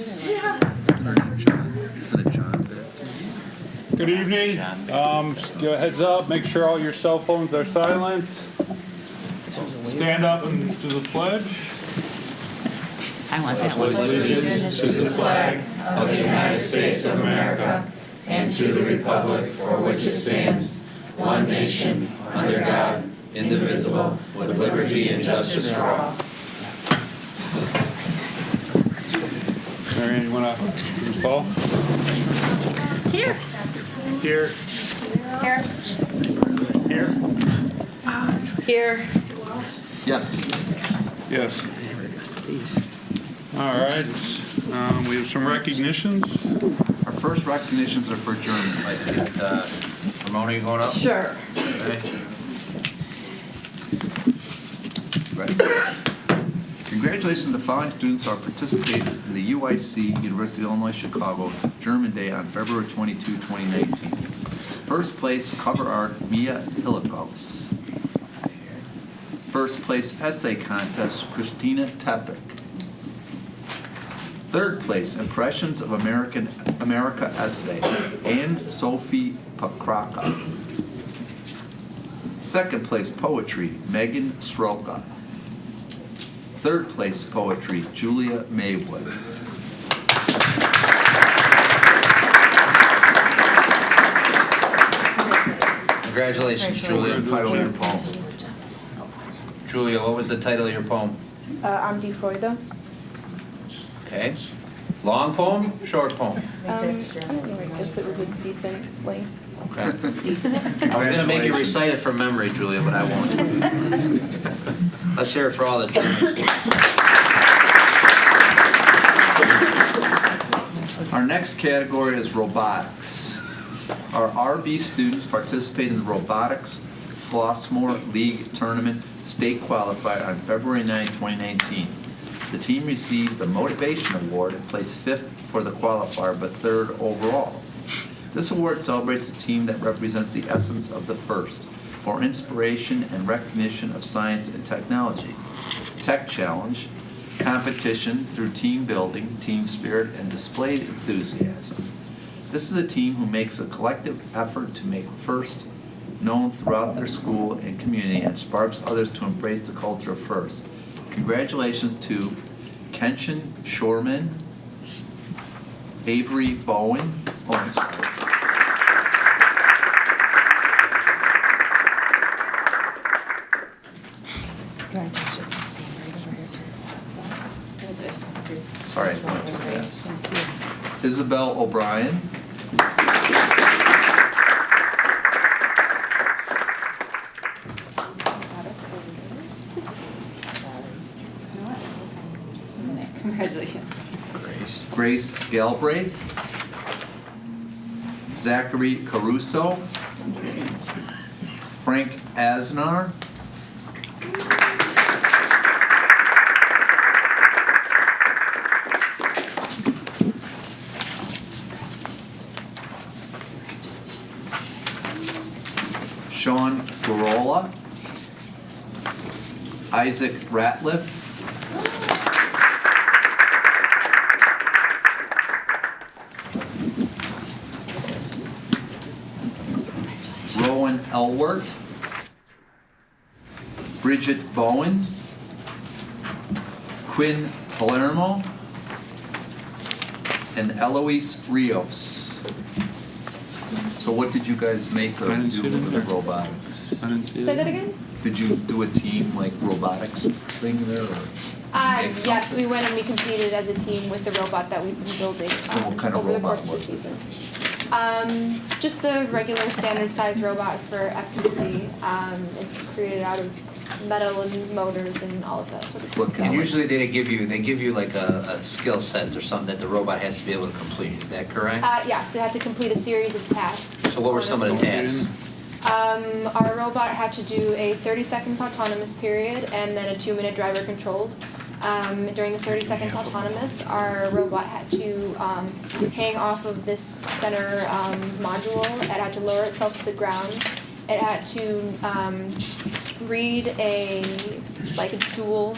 Isn't it John? Good evening. Give a heads up. Make sure all your cell phones are silent. Stand up and do the pledge. I want that one. Allegiance to the flag of the United States of America and to the republic for which it stands, one nation, under God, indivisible, with liberty and justice for all. Marianne, you want to call? Here. Here. Here. Here. Here. Yes. Yes. All right. We have some recognitions. Our first recognitions are for German. I see it. Ramona, you going up? Sure. Okay. Right. Congratulations to the following students who are participating in the UIC, University of Illinois Chicago, German Day on February 22, 2019. First place, cover art, Mia Hillikovs. First place, essay contest, Christina Tepik. Third place, Impressions of America essay, Anne Sophie Pakraka. Second place, poetry, Megan Sroka. Third place, poetry, Julia Maywood. Congratulations, Julia. What's the title of your poem? Julia, what was the title of your poem? Am die Freude. Okay. Long poem, short poem? I don't know, I guess it was a decent length. Okay. I was going to make you recite it from memory, Julia, but I won't. Let's hear it for all the Germans. Our next category is robotics. Our RB students participated in the Robotics Flossmoor League Tournament State Qualifier on February 9, 2019. The team received the Motivation Award and placed 5th for the qualifier, but 3rd overall. This award celebrates a team that represents the essence of the first, for inspiration and recognition of science and technology. Tech challenge, competition through team building, team spirit, and displayed enthusiasm. This is a team who makes a collective effort to make first known throughout their school and community and sparks others to embrace the culture of first. Congratulations to Kenshin Shorman, Avery Bowen, sorry, I went too fast. Isabel O'Brien. Congratulations. Grace Galbraith. Zachary Caruso. Frank Asnar. Sean Garola. Isaac Ratliff. Rowan Elwert. Bridget Bowen. Quinn Palermo. And Eloise Rios. So what did you guys make or I didn't do see that with the there. robotics? I didn't see Say that again? Did you do a team like robotics thing there? Or did you make Yes, something? we went and we competed as a team with the robot that we've been building And what kind of over the robot course of the was it? season. Just the regular standard size robot for FPC. It's created out of metal and motors and all of that sort of What thing. kind And of usually they give you like a skill set or something that the robot has to be able to complete. Is that correct? Yes, it had to complete a series of tasks. So what were some of the tasks? Our robot had to do a 30 seconds autonomous period and then a 2-minute driver controlled. During the 30 seconds autonomous, our robot had to hang off of this center module. It had to lower itself to the ground. It had to read a jewel,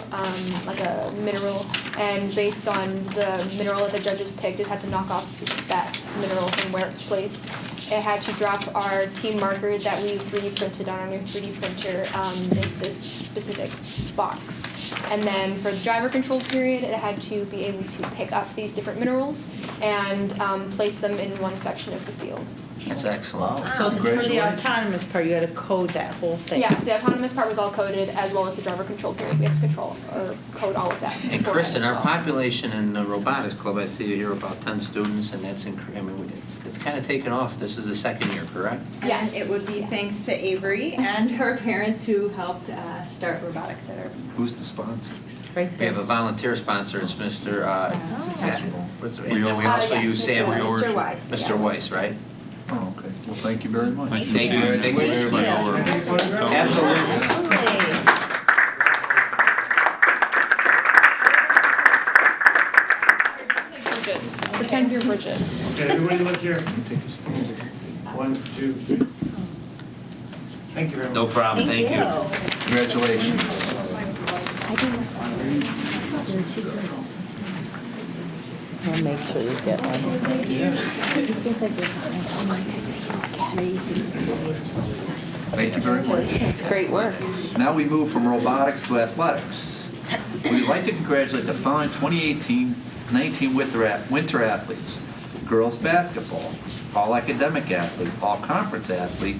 like a mineral, and based on the mineral that the judges picked, it had to knock off that mineral from where it's placed. It had to drop our team marker that we 3D printed on our new 3D printer into this specific box. And then for the driver control period, it had to be able to pick up these different minerals and place them in one section of the field. That's excellent. So for the Congratulations. autonomous part, you had to code that whole thing? Yes, the autonomous part was all coded, as well as the driver control period. We had to control or code all of that. And beforehand Kristen, as our well. population in the robotics club, I see here about 10 students, and that's, I mean, it's kind of taken off. This is the second year, correct? Yes. And it would be Yes. thanks to Avery and her parents who helped start robotics at our. Who's the sponsor? Right We have a there. volunteer sponsor, it's Mr. And then we Uh, also yes, use Mr. Sam. Weiss. Mr. Weiss. Mr. Weiss, right? Oh, okay. Well, thank you very much. Thank you. Thank you very much. Absolutely. Absolutely. Bridget's. Pretend you're Bridget. Okay, everybody look here. Take a stand. 1, 2, 3. Thank you very much. No problem, thank you. Congratulations. We'll make sure you get one. Thank you very much. It's great work. Now we move from robotics to athletics. We'd like to congratulate the following 2018-19 winter athletes. Girls basketball, all academic athlete, all conference athlete,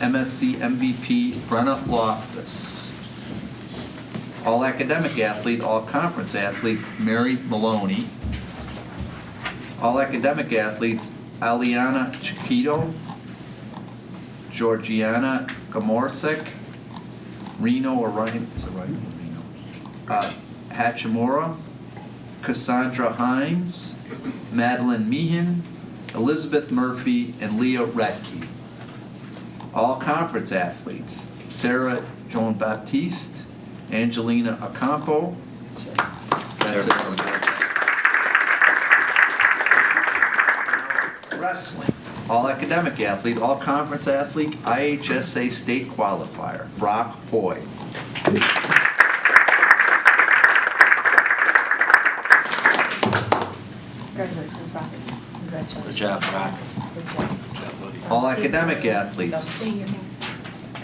MSC MVP Brenna Loftus. All academic athlete, all conference athlete, Mary Maloney. All academic athletes, Aliana Chiquito, Georgiana Gamorsek, Reno or Ryan, is it Ryan or Reno? Hachimura, Cassandra Hines, Madeline Meehan, Elizabeth Murphy, and Leah Redke. All conference athletes, Sarah Joan Baptiste, Angelina Ocampo. That's it. Wrestling, all academic athlete, all conference athlete, IHSA state qualifier, Brock Hoy. Congratulations, Brock. Good job, Brock. All academic athletes,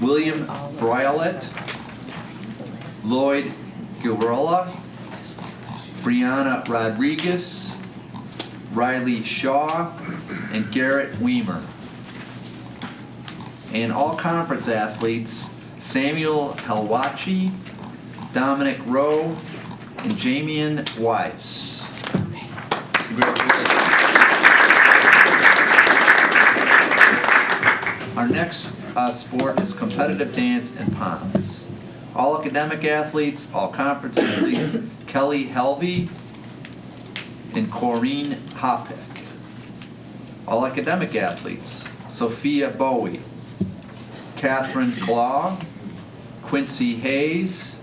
William Broilet, Lloyd Gilrola, Brianna Rodriguez, Riley Shaw, and Garrett Weimer. And all conference athletes, Samuel Helwachi, Dominic Rowe, and Jamian Weiss. Congratulations. Our next sport is competitive dance and ponds. All academic athletes, all conference athletes, Kelly Helvey and Corrine Hoppick. All academic athletes, Sophia Bowie, Catherine Claw, Quincy Hayes,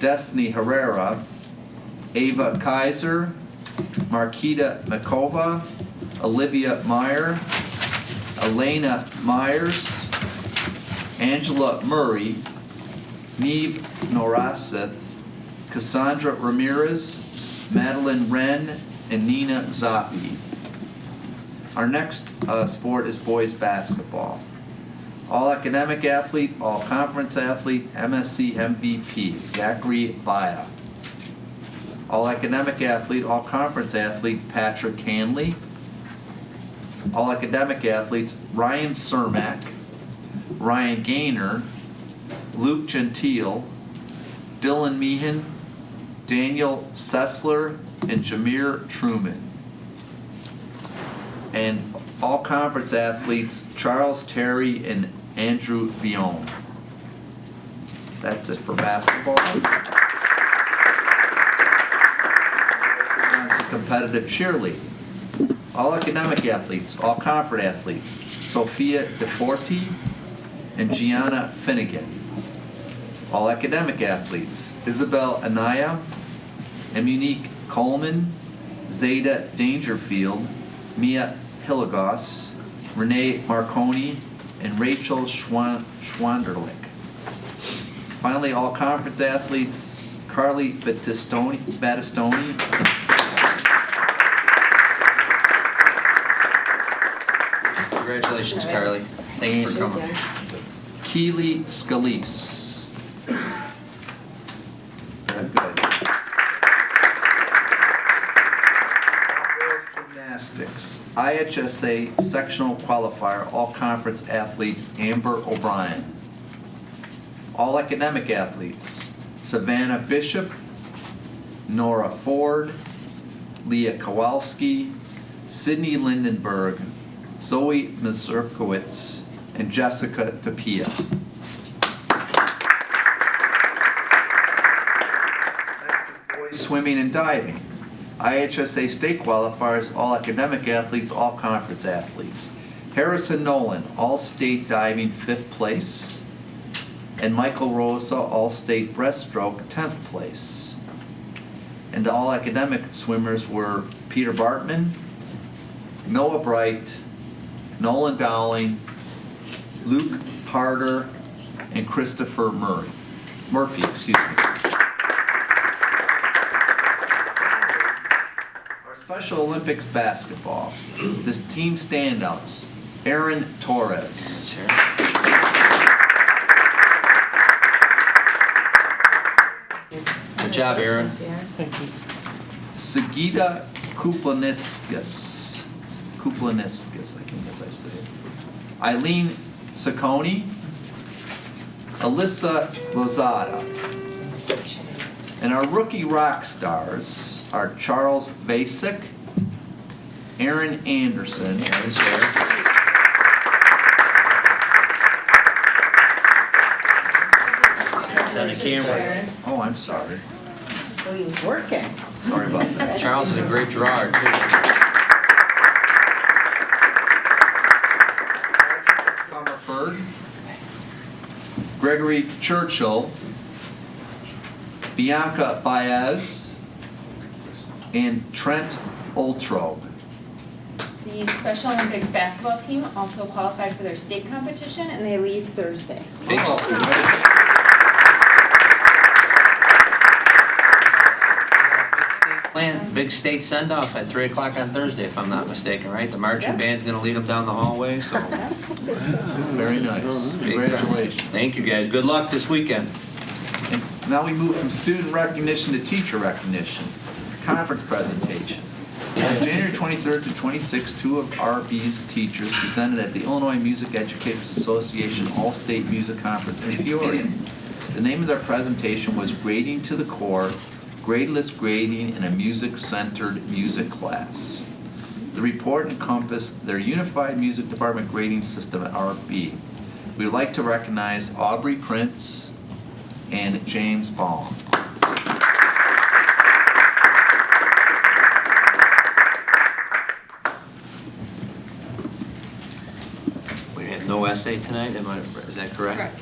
Destiny Herrera, Ava Kaiser, Marquita Makova, Olivia Meyer, Elena Myers, Angela Murray, Neve Noraseth, Cassandra Ramirez, Madeline Wren, and Nina Zappi. Our next sport is boys basketball. All academic athlete, all conference athlete, MSC MVP, Zachary Via. All academic athlete, all conference athlete, Patrick Hanley. All academic athletes, Ryan Cermak, Ryan Gaynor, Luke Gentile, Dylan Meehan, Daniel Sessler, and Jameer Truman. And all conference athletes, Charles Terry and Andrew Vion. That's it for basketball. On to competitive cheerleading. All academic athletes, all conference athletes, Sophia DeForti and Gianna Finnegan. All academic athletes, Isabel Anaya, and Unique Coleman, Zeta Dangerfield, Mia Hilligos, Renee Marconi, and Rachel Schwanderlich. Finally, all conference athletes, Carly Battistoni. Congratulations, Carly. Thank you for coming. Keely Scalise. Very good. Gymnastics, IHSA sectional qualifier, all conference athlete Amber O'Brien. All academic athletes, Savannah Bishop, Nora Ford, Leah Kowalski, Sydney Lindenberg, Zoe Mazurkowitz, and Jessica Tapia. Boys swimming and diving. IHSA state qualifiers, all academic athletes, all conference athletes. Harrison Nolan, all-state diving, 5th place. And Michael Rosa, all-state breaststroke, 10th place. And the all academic swimmers were Peter Bartman, Noah Bright, Nolan Dowling, Luke Harder, and Christopher Murphy. Our Special Olympics basketball. This team standouts, Aaron Torres. Good job, Aaron. Sigita Kuplaniskas, I think that's how I say it. Eileen Sacconi, Alyssa Lozada. And our rookie rock stars are Charles Basic, Aaron Anderson, Aaron's here. It's on the camera. oh, I'm sorry. So he was working. Sorry about that. Charles is a great drawer, too. Comerford, Gregory Churchill, Bianca Baez, and Trent Oltrog. The Special Olympics basketball team also qualified for their state competition, and they leave Thursday. Thanks. Big state send-off at 3 o'clock on Thursday, if I'm not mistaken, right? The marching Yep. band's gonna lead them down the hallway, so. Very nice. Congratulations. Thank you, guys. Good luck this weekend. And now we move from student recognition to teacher recognition. Conference presentation. On January 23rd to 26th, 2 of RB's teachers presented at the Illinois Music Educators Association All-State Music Conference in Peoria. The name of their presentation was Grading to the Core, Gradeless Grading in a Music-Centered Music Class. The report encompassed their unified music department grading system at RB. We would like to recognize Aubrey Prince and James Baum. We had no essay tonight, is that correct? Correct.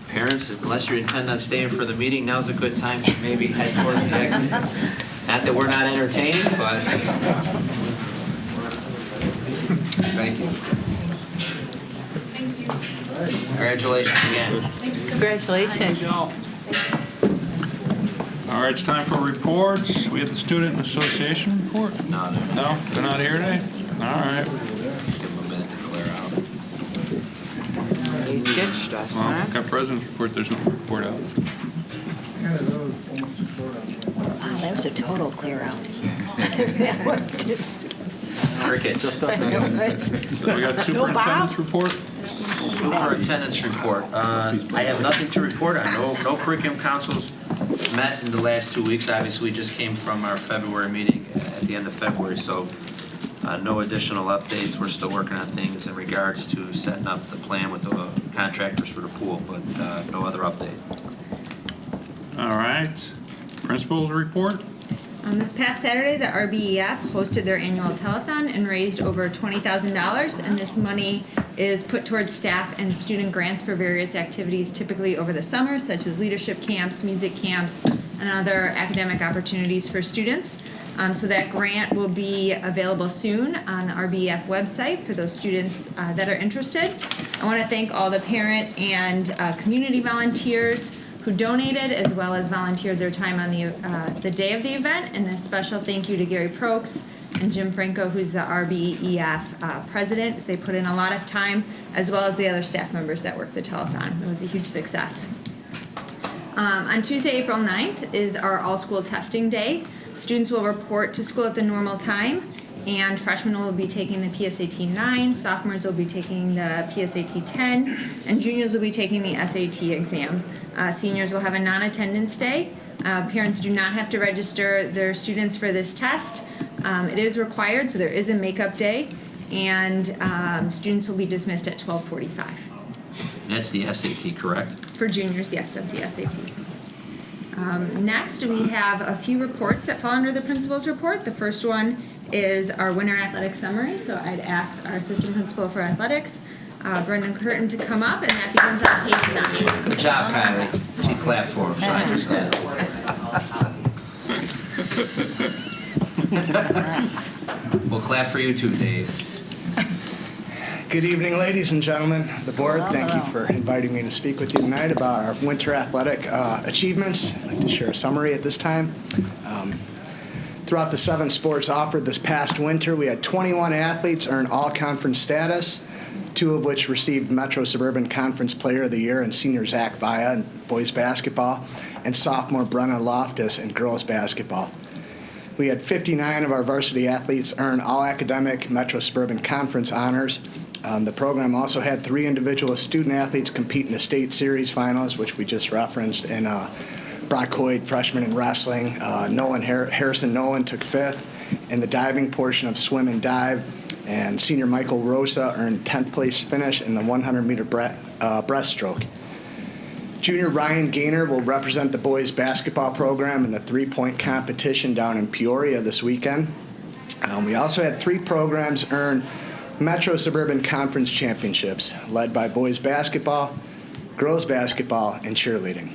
Parents, unless you intend on staying for the meeting, now's a good time to maybe head towards the exit. Not that we're not entertaining, but. Thank you. Congratulations again. Congratulations. All right, it's time for reports. We have the Student Association report. No, they're not. No, they're not here today? All right. Give them a minute to clear out. You ditched us, Well, huh? got President's report, there's no report out. Wow, that was a total clear out. That was just. Crickets. So we got Superintendent's report. Superintendent's report. I have nothing to report on. No curriculum councils met in the last 2 weeks. Obviously, we just came from our February meeting at the end of February, so no additional updates. We're still working on things in regards to setting up the plan with the contractors for the pool, but no other update. All right. Principal's report. This past Saturday, the RBEF hosted their annual telethon and raised over $20,000, and this money is put towards staff and student grants for various activities typically over the summer, such as leadership camps, music camps, and other academic opportunities for students. So that grant will be available soon on the RBEF website for those students that are interested. I want to thank all the parent and community volunteers who donated as well as volunteered their time on the day of the event. And a special thank you to Gary Prokes and Jim Franco, who's the RBEF president. They put in a lot of time, as well as the other staff members that worked the telethon. It was a huge success. On Tuesday, April 9th is our all-school testing day. Students will report to school at the normal time, and freshmen will be taking the PSAT 9, sophomores will be taking the PSAT 10, and juniors will be taking the SAT exam. Seniors will have a non-attendance day. Parents do not have to register their students for this test. It is required, so there is a makeup day, and students will be dismissed at 12:45. That's the SAT, correct? For juniors, yes, that's the SAT. Next, we have a few reports that fall under the principal's report. The first one is our winter athletic summary. So I'd ask our assistant principal for athletics, Brendan Curtin, to come up, and that begins on page 9. Good job, Kylie. She clapped for him, so I just We'll clap for you too, Dave. Good evening, ladies and gentlemen of the board. Thank you for inviting me to speak with you tonight about our winter athletic achievements. I'd like to share a summary at this time. Throughout the 7 sports offered this past winter, we had 21 athletes earn all-conference status, 2 of which received Metro Suburban Conference Player of the Year in senior Zach Via in boys basketball and sophomore Brenna Loftus in girls basketball. We had 59 of our varsity athletes earn all-academic Metro Suburban Conference honors. The program also had 3 individual student athletes compete in the state series finals, which we just referenced, and Brock Hoyt, freshman in wrestling. Harrison Nolan took 5th in the diving portion of swim and dive, and senior Michael Rosa earned 10th place finish in the 100-meter breaststroke. Junior Ryan Gaynor will represent the boys basketball program in the 3-point competition down in Peoria this weekend. We also had 3 programs earn Metro Suburban Conference championships, led by boys basketball, girls basketball, and cheerleading.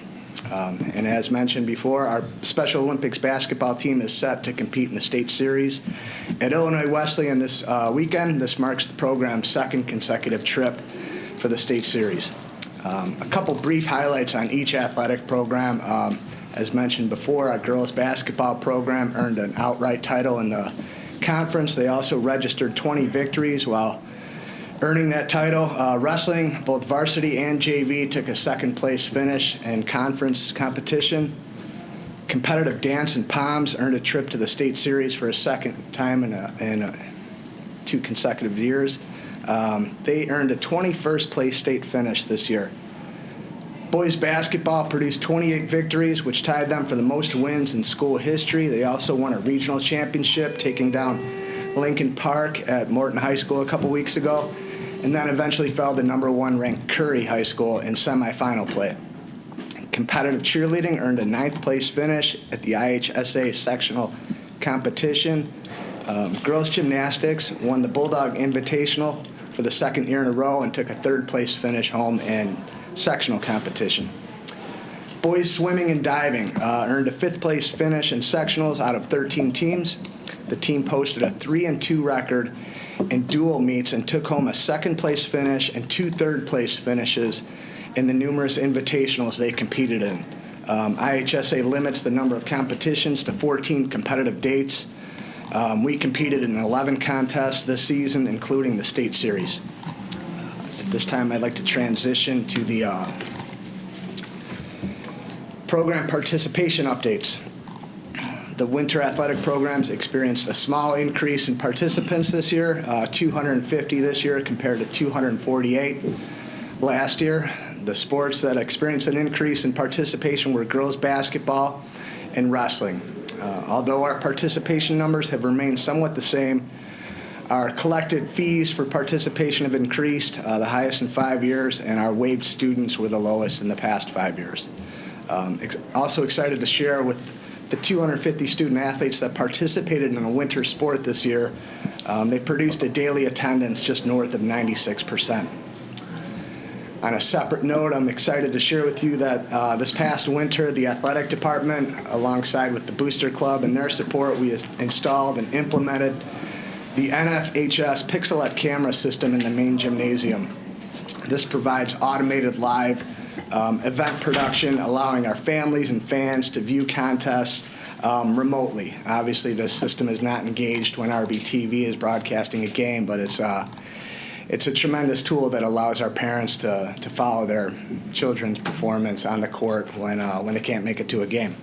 And as mentioned before, our Special Olympics basketball team is set to compete in the state series at Illinois Wesleyan this weekend. This marks the program's 2nd consecutive trip for the state series. A couple brief highlights on each athletic program. As mentioned before, our girls basketball program earned an outright title in the conference. They also registered 20 victories while earning that title. Wrestling, both varsity and JV, took a 2nd place finish in conference competition. Competitive dance and POMS earned a trip to the state series for a 2nd time in 2 consecutive years. They earned a 21st place state finish this year. Boys basketball produced 28 victories, which tied them for the most wins in school history. They also won a regional championship, taking down Lincoln Park at Morton High School a couple weeks ago, and then eventually fell to number 1 ranked Curry High School in semifinal play. Competitive cheerleading earned a 9th place finish at the IHSA sectional competition. Girls gymnastics won the Bulldog Invitational for the 2nd year in a row and took a 3rd place finish home in sectional competition. Boys swimming and diving earned a 5th place finish in sectionals out of 13 teams. The team posted a 3-2 record in dual meets and took home a 2nd place finish and 2 3rd place finishes in the numerous invitationals they competed in. IHSA limits the number of competitions to 14 competitive dates. We competed in 11 contests this season, including the state series. At this time, I'd like to transition to the program participation updates. The winter athletic programs experienced a small increase in participants this year, 250 this year compared to 248 last year. The sports that experienced an increase in participation were girls basketball and wrestling. Although our participation numbers have remained somewhat the same, our collected fees for participation have increased, the highest in 5 years, and our waived students were the lowest in the past 5 years. Also excited to share with the 250 student athletes that participated in a winter sport this year, they produced a daily attendance just north of 96%. On a separate note, I'm excited to share with you that this past winter, the athletic department, alongside with the Booster Club and their support, we installed and implemented the NFHS Pixelet camera system in the main gymnasium. This provides automated live event production, allowing our families and fans to view contests remotely. Obviously, this system is not engaged when RBTV is broadcasting a game, but it's a tremendous tool that allows our parents to follow their children's performance on the court when they can't make it to a game.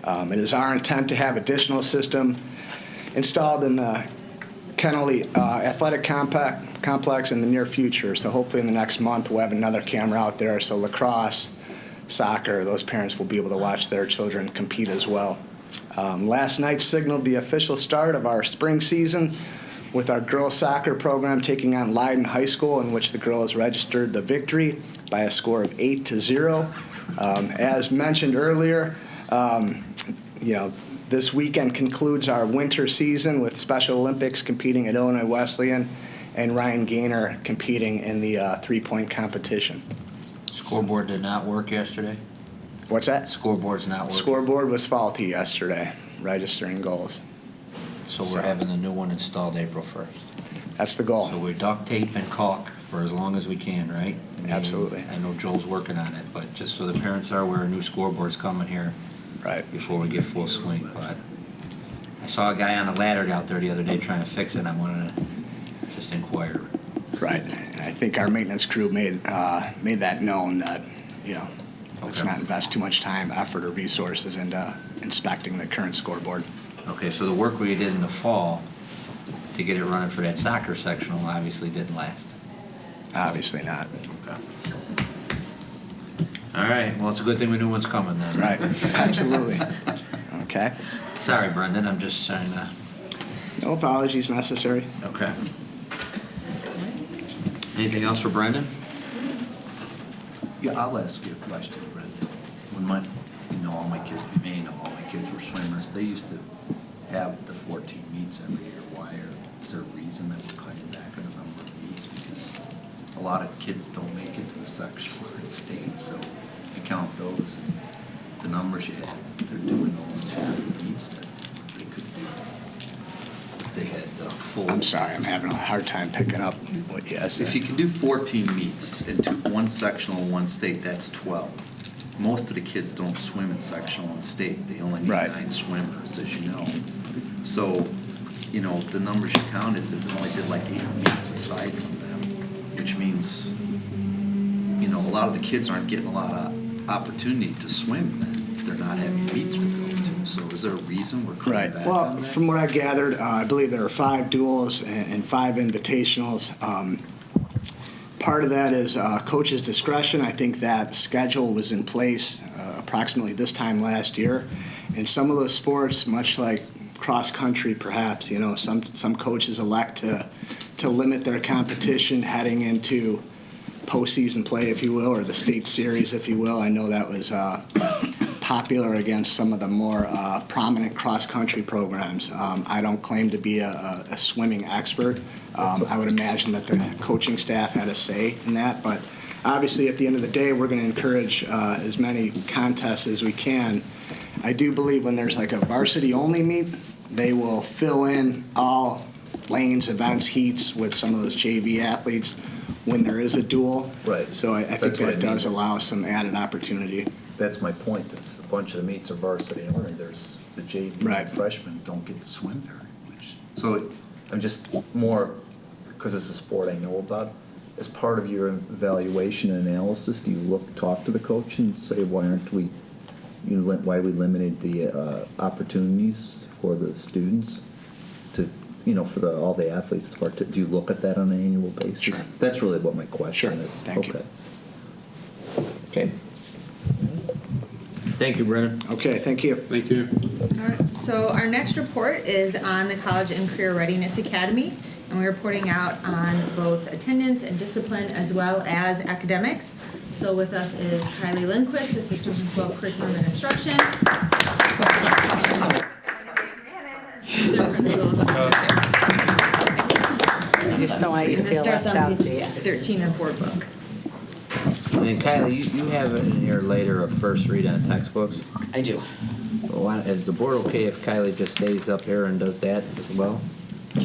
It is our intent to have additional system installed in the Kennelly Athletic Complex in the near future. So hopefully in the next month we'll have another camera out there. So lacrosse, soccer, those parents will be able to watch their children compete as well. Last night signaled the official start of our spring season with our girls soccer program taking on Leiden High School, in which the girls registered the victory by a score of 8-0. As mentioned earlier, this weekend concludes our winter season with Special Olympics competing at Illinois Wesleyan and Ryan Gaynor competing in the three-point competition. Scoreboard did not work yesterday? What's that? Scoreboard's not working? Scoreboard was faulty yesterday, registering goals. So we're having the new one installed April 1st. That's the goal. So we duct tape and caulk for as long as we can, right? Absolutely. I know Joel's working on it, but just so the parents are aware, a new scoreboard's coming here before we get full swing. But I saw a guy on a ladder out there the other day trying to fix it, and I wanted to just inquire. Right. And I think our maintenance crew made that known that, let's not invest too much time, effort, or resources into inspecting the current scoreboard. Okay, so the work we did in the fall to get it running for that soccer sectional obviously didn't last. Obviously not. Okay. All right, well, it's a good thing the new one's coming then. Right. Absolutely. Okay. Sorry, Brendan, I'm just trying to... No apologies necessary. Okay. Anything else for Brendan? Yeah, I'll ask you a question, Brendan. When all my kids, you may know all my kids were swimmers, they used to have the 14 meets every year. Why? Is there a reason that we're cutting back on the number of meets? Because a lot of kids don't make it to the sectional or state, so if you count those and the numbers you had, they're doing almost half the meets that they could do if they had full. I'm sorry, I'm having a hard time picking up what you said. If you can do 14 meets into one sectional and one state, that's 12. Most of the kids don't swim in sectional and state. They only need 9 swimmers, as you know. So, the numbers you counted, they only did like 8 meets aside from them, which means, a lot of the kids aren't getting a lot of opportunity to swim then if they're not having meets to go to. So is there a reason we're cutting back Well, on that? from what I gathered, I believe there were 5 duels and 5 invitationals. Part of that is coach's discretion. I think that schedule was in place approximately this time last year. And some of those sports, much like cross country perhaps, some coaches elect to limit their competition heading into postseason play, if you will, or the state series, if you will. I know that was popular against some of the more prominent cross-country programs. I don't claim to be a swimming expert. I would imagine that the coaching staff had a say in that, but obviously at the end of the day, we're going to encourage as many contests as we can. I do believe when there's like a varsity-only meet, they will fill in all lanes, events, heats with some of those JV athletes when there is a duel. Right. So I think that does allow some added opportunity. That's my point. If a bunch of the meets are varsity only, there's the JV freshmen don't get to swim very much. So I'm just more, because it's a sport I know about, as part of your evaluation and analysis, do you talk to the coach and say, why we limited the opportunities for the students to, for all the athletes to participate? Do you look at that on an annual basis? Sure. That's really what my question is. Thank you. Okay. Thank you, Brendan. Okay, thank you. Thank you. All right, so our next report is on the College and Career Readiness Academy, and we're reporting out on both attendance and discipline as well as academics. So with us is Kylie Lindquist, Assistant Principal of Curriculum and Instruction. Assistant Principal. I just don't want you to And this feel starts left on out. page 13 of board book. And then Kylie, you have in here later a first read on textbooks. I do. Is the board okay if Kylie just stays up here and does that as well?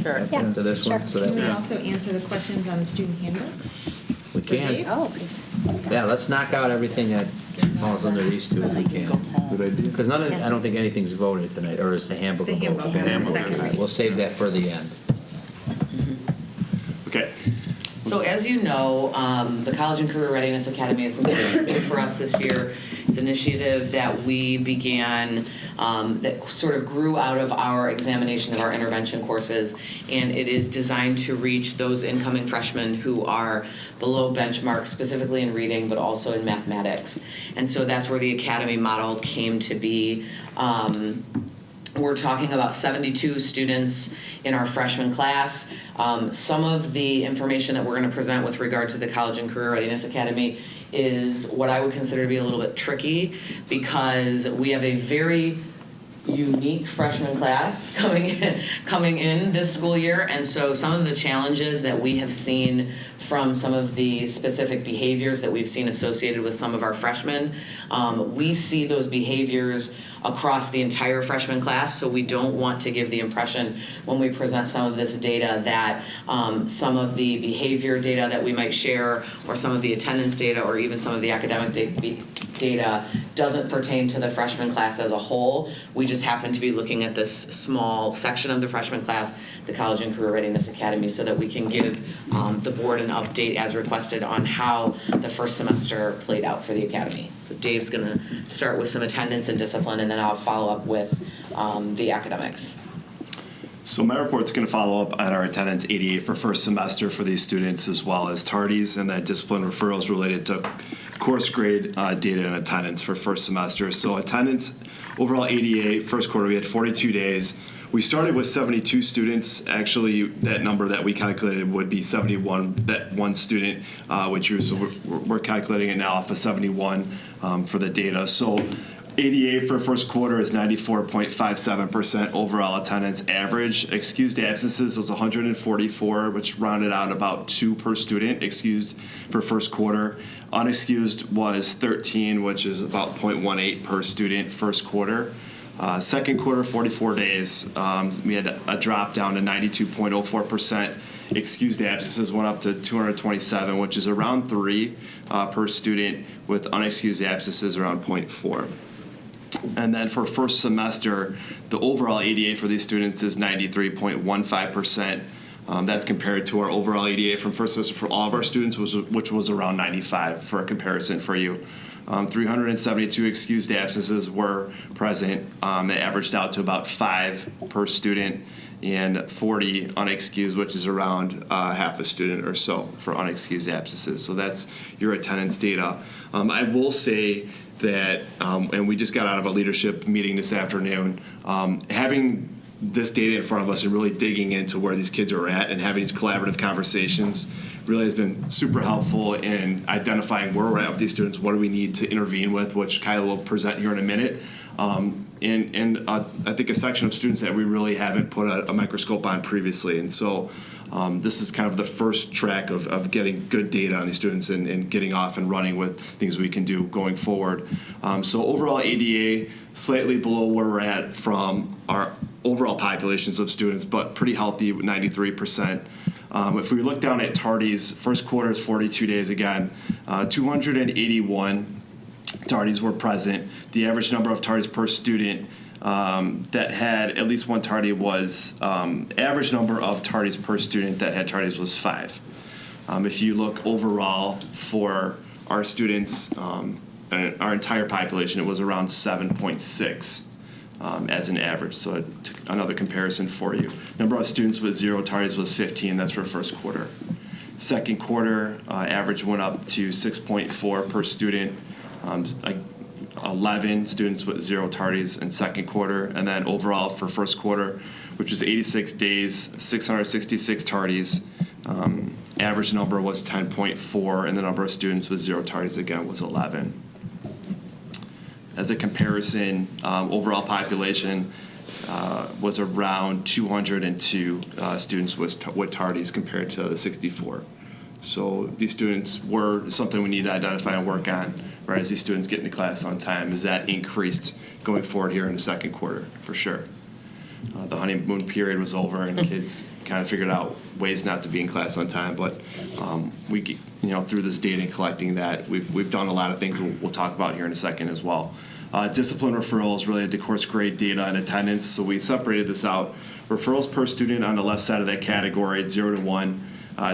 Sure. After this one, so that Can we also answer the questions on the student handbook? we can. Dave? Oh, please. Yeah, let's knock out everything that falls under these two if we can. Good idea. Because I don't think anything's voted tonight, or is the handbook The a vote? handbook, The the handbook. second All right, reading. we'll save that for the end. Okay. So as you know, the College and Career Readiness Academy is something that's big for us this year. It's an initiative that we began, that sort of grew out of our examination of our intervention courses, and it is designed to reach those incoming freshmen who are below benchmark, specifically in reading, but also in mathematics. And so that's where the academy model came to be. We're talking about 72 students in our freshman class. Some of the information that we're going to present with regard to the College and Career Readiness Academy is what I would consider to be a little bit tricky, because we have a very unique freshman class coming in this school year, and so some of the challenges that we have seen from some of the specific behaviors that we've seen associated with some of our freshmen, we see those behaviors across the entire freshman class, so we don't want to give the impression when we present some of this data that some of the behavior data that we might share, or some of the attendance data, or even some of the academic data doesn't pertain to the freshman class as a whole. We just happen to be looking at this small section of the freshman class, the College and Career Readiness Academy, so that we can give the board an update as requested on how the first semester played out for the academy. So Dave's gonna start with some attendance and discipline, and then I'll follow up with the academics. So my report's going to follow up on our attendance 88 for first semester for these students, as well as tardies, and then discipline referrals related to course grade data and attendance for first semester. So attendance, overall 88, first quarter we had 42 days. We started with 72 students. Actually, that number that we calculated would be 71, that one student which you, so we're calculating it now off of 71 for the data. So 88 for first quarter is 94.57% overall attendance average. Excused absences was 144, which rounded out about 2 per student excused for first quarter. Unexcused was 13, which is about 0.18 per student first quarter. Second quarter, 44 days, we had a drop down to 92.04%. Excused absences went up to 227, which is around 3 per student, with unexcused absences around 0.4. And then for first semester, the overall ADA for these students is 93.15%. That's compared to our overall ADA from first semester for all of our students, which was around 95 for a comparison for you. 372 excused absences were present. It averaged out to about 5 per student, and 40 unexcused, which is around half a student or so for unexcused absences. So that's your attendance data. I will say that, and we just got out of a leadership meeting this afternoon, having this data in front of us and really digging into where these kids are at and having these collaborative conversations really has been super helpful in identifying where we're at with these students, what do we need to intervene with, which Kyla will present here in a minute. And I think a section of students that we really haven't put a microscope on previously. And so this is kind of the first track of getting good data on these students and getting off and running with things we can do going forward. So overall ADA, slightly below where we're at from our overall populations of students, but pretty healthy with 93%. If we look down at tardies, first quarter is 42 days again, 281 tardies were present. The average number of tardies per student that had at least one tardy was, average number of tardies per student that had tardies was 5. If you look overall for our students, our entire population, it was around 7.6 as an average. So another comparison for you. Number of students with 0 tardies was 15. That's for first quarter. Second quarter, average went up to 6.4 per student. 11 students with 0 tardies in second quarter, and then overall for first quarter, which was 86 days, 666 tardies. Average number was 10.4, and the number of students with 0 tardies again was 11. As a comparison, overall population was around 202 students with tardies compared to the 64. So these students were something we need to identify and work on, right, as these students get into class on time. Is that increased going forward here in the second quarter, for sure. the honeymoon period was over and kids kind of figured out ways not to be in class on time. But through this data and collecting that, we've done a lot of things we'll talk about here in a second as well. Discipline referrals related to course grade, data, and attendance. So we separated this out. Referrals per student on the left side of that category, it's 0 to 1,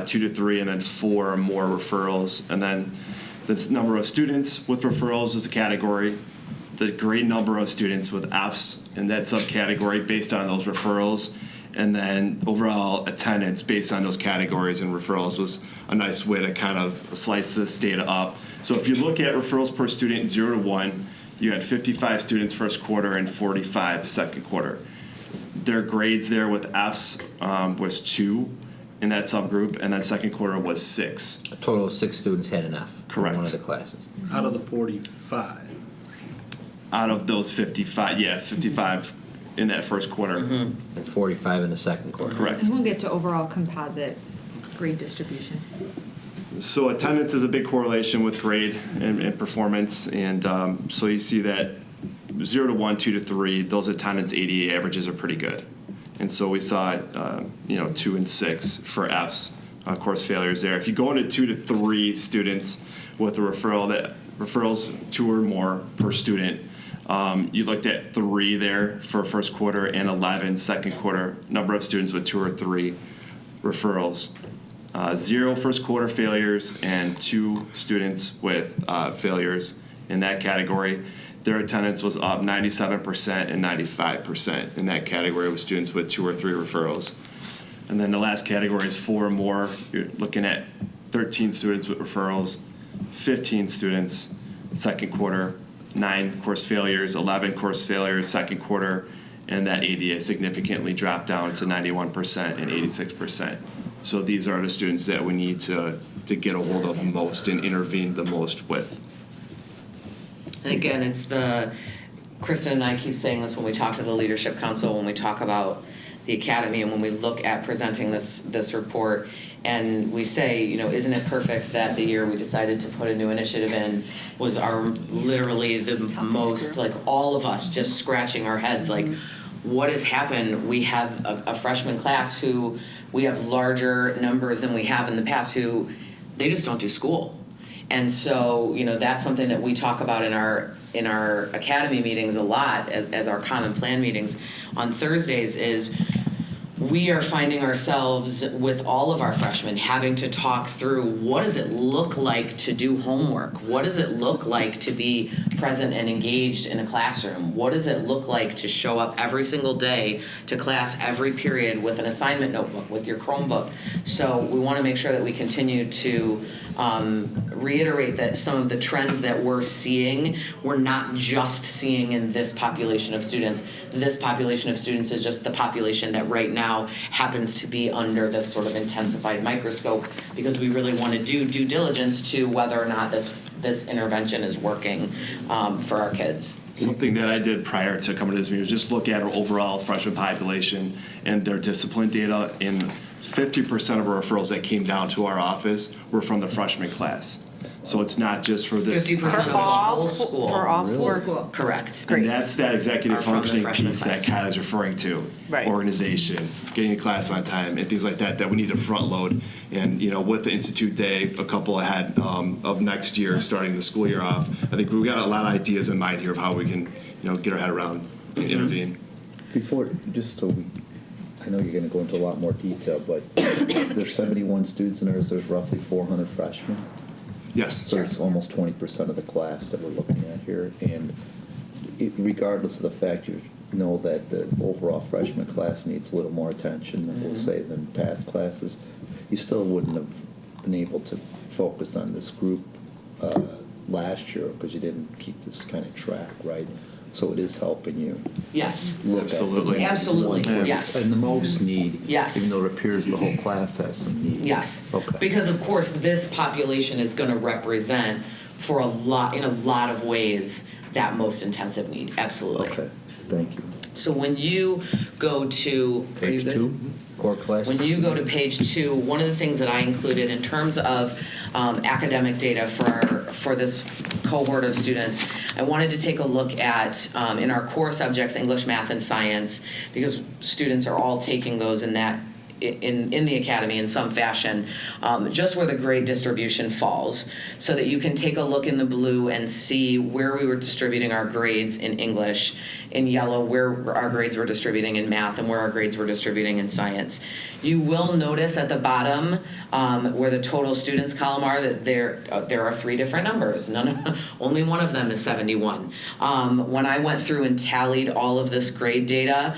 2 to 3, and then 4 or more referrals. And then the number of students with referrals is a category. The grade number of students with Fs in that subcategory based on those referrals. And then overall attendance based on those categories and referrals was a nice way to kind of slice this data up. So if you look at referrals per student 0 to 1, you had 55 students first quarter and 45 second quarter. Their grades there with Fs was 2 in that subgroup, and then second quarter was 6. A total of 6 students had an F. Correct. In one of the classes. Out of the 45. Out of those 55, 55 in that first quarter. And 45 in the second quarter. Correct. And we'll get to overall composite grade distribution. So attendance is a big correlation with grade and performance, and so you see that 0 to 1, 2 to 3, those attendance ADA averages are pretty good. And so we saw 2 and 6 for Fs, course failures there. If you go into 2 to 3 students with a referrals 2 or more per student, you looked at 3 there for first quarter and 11 second quarter, number of students with 2 or 3 referrals. 0 first quarter failures and 2 students with failures in that category. Their attendance was up 97% and 95% in that category with students with 2 or 3 referrals. And then the last category is 4 or more. You're looking at 13 students with referrals, 15 students second quarter, 9 course failures, 11 course failures second quarter, and that ADA significantly dropped down to 91% and 86%. So these are the students that we need to get a hold of most and intervene the most with. Again, it's Kristen and I keep saying this when we talk to the Leadership Council, when we talk about the academy, and when we look at presenting this report, and we say, isn't it perfect that the year we decided to put a new initiative in was literally the most, like all of us just scratching our heads, like what has happened? We have a freshman class who we have larger numbers than we have in the past who they just don't do school. And so, that's something that we talk about in our academy meetings a lot as our common plan meetings on Thursdays is we are finding ourselves with all of our freshmen having to talk through what does it look like to do homework? What does it look like to be present and engaged in a classroom? What does it look like to show up every single day to class every period with an assignment notebook, with your Chromebook? So we want to make sure that we continue to reiterate that some of the trends that we're seeing, we're not just seeing in this population of students. This population of students is just the population that right now happens to be under this sort of intensified microscope because we really want to do due diligence to whether or not this intervention is working for our kids. Something that I did prior to coming to this meeting was just look at our overall freshman population and their discipline data, and 50% of our referrals that came down to our office were from the freshman class. So it's not just for this. 50% of the whole school. For all 4. Correct. And that's that executive Are from the functioning freshman piece class. that Kyle's referring to. Right. Organization, getting to class on time, and things like that we need to front load. And with the Institute Day, a couple ahead of next year, starting the school year off, I think we've got a lot of ideas in mind here of how we can, get our head around and intervene. Before, just so I know you're going to go into a lot more detail, but there's 71 students in there, there's roughly 400 freshmen. Yes. So it's almost 20% of the class that we're looking at here. And regardless of the fact you know that the overall freshman class needs a little more attention, we'll say, than past classes, you still wouldn't have been able to focus on this group last year because you didn't keep this kind of track, right? So it is helping you. Yes. Look Absolutely. At Absolutely. the ones Yes. and the most need. Yes. Even though it appears the whole class has some need. Yes. Okay. Because of course this population is going to represent in a lot of ways that most intensive need. Absolutely. Okay. Thank you. So when you go to Page 2. core classes? When you go to page 2, one of the things that I included in terms of academic data for this cohort of students, I wanted to take a look at in our core subjects, English, math, and science, because students are all taking those in the academy in some fashion, just where the grade distribution falls, so that you can take a look in the blue and see where we were distributing our grades in English, in yellow where our grades were distributing in math, and where our grades were distributing in science. You will notice at the bottom where the total students column are that there are 3 different numbers. Only one of them is 71. When I went through and tallied all of this grade data,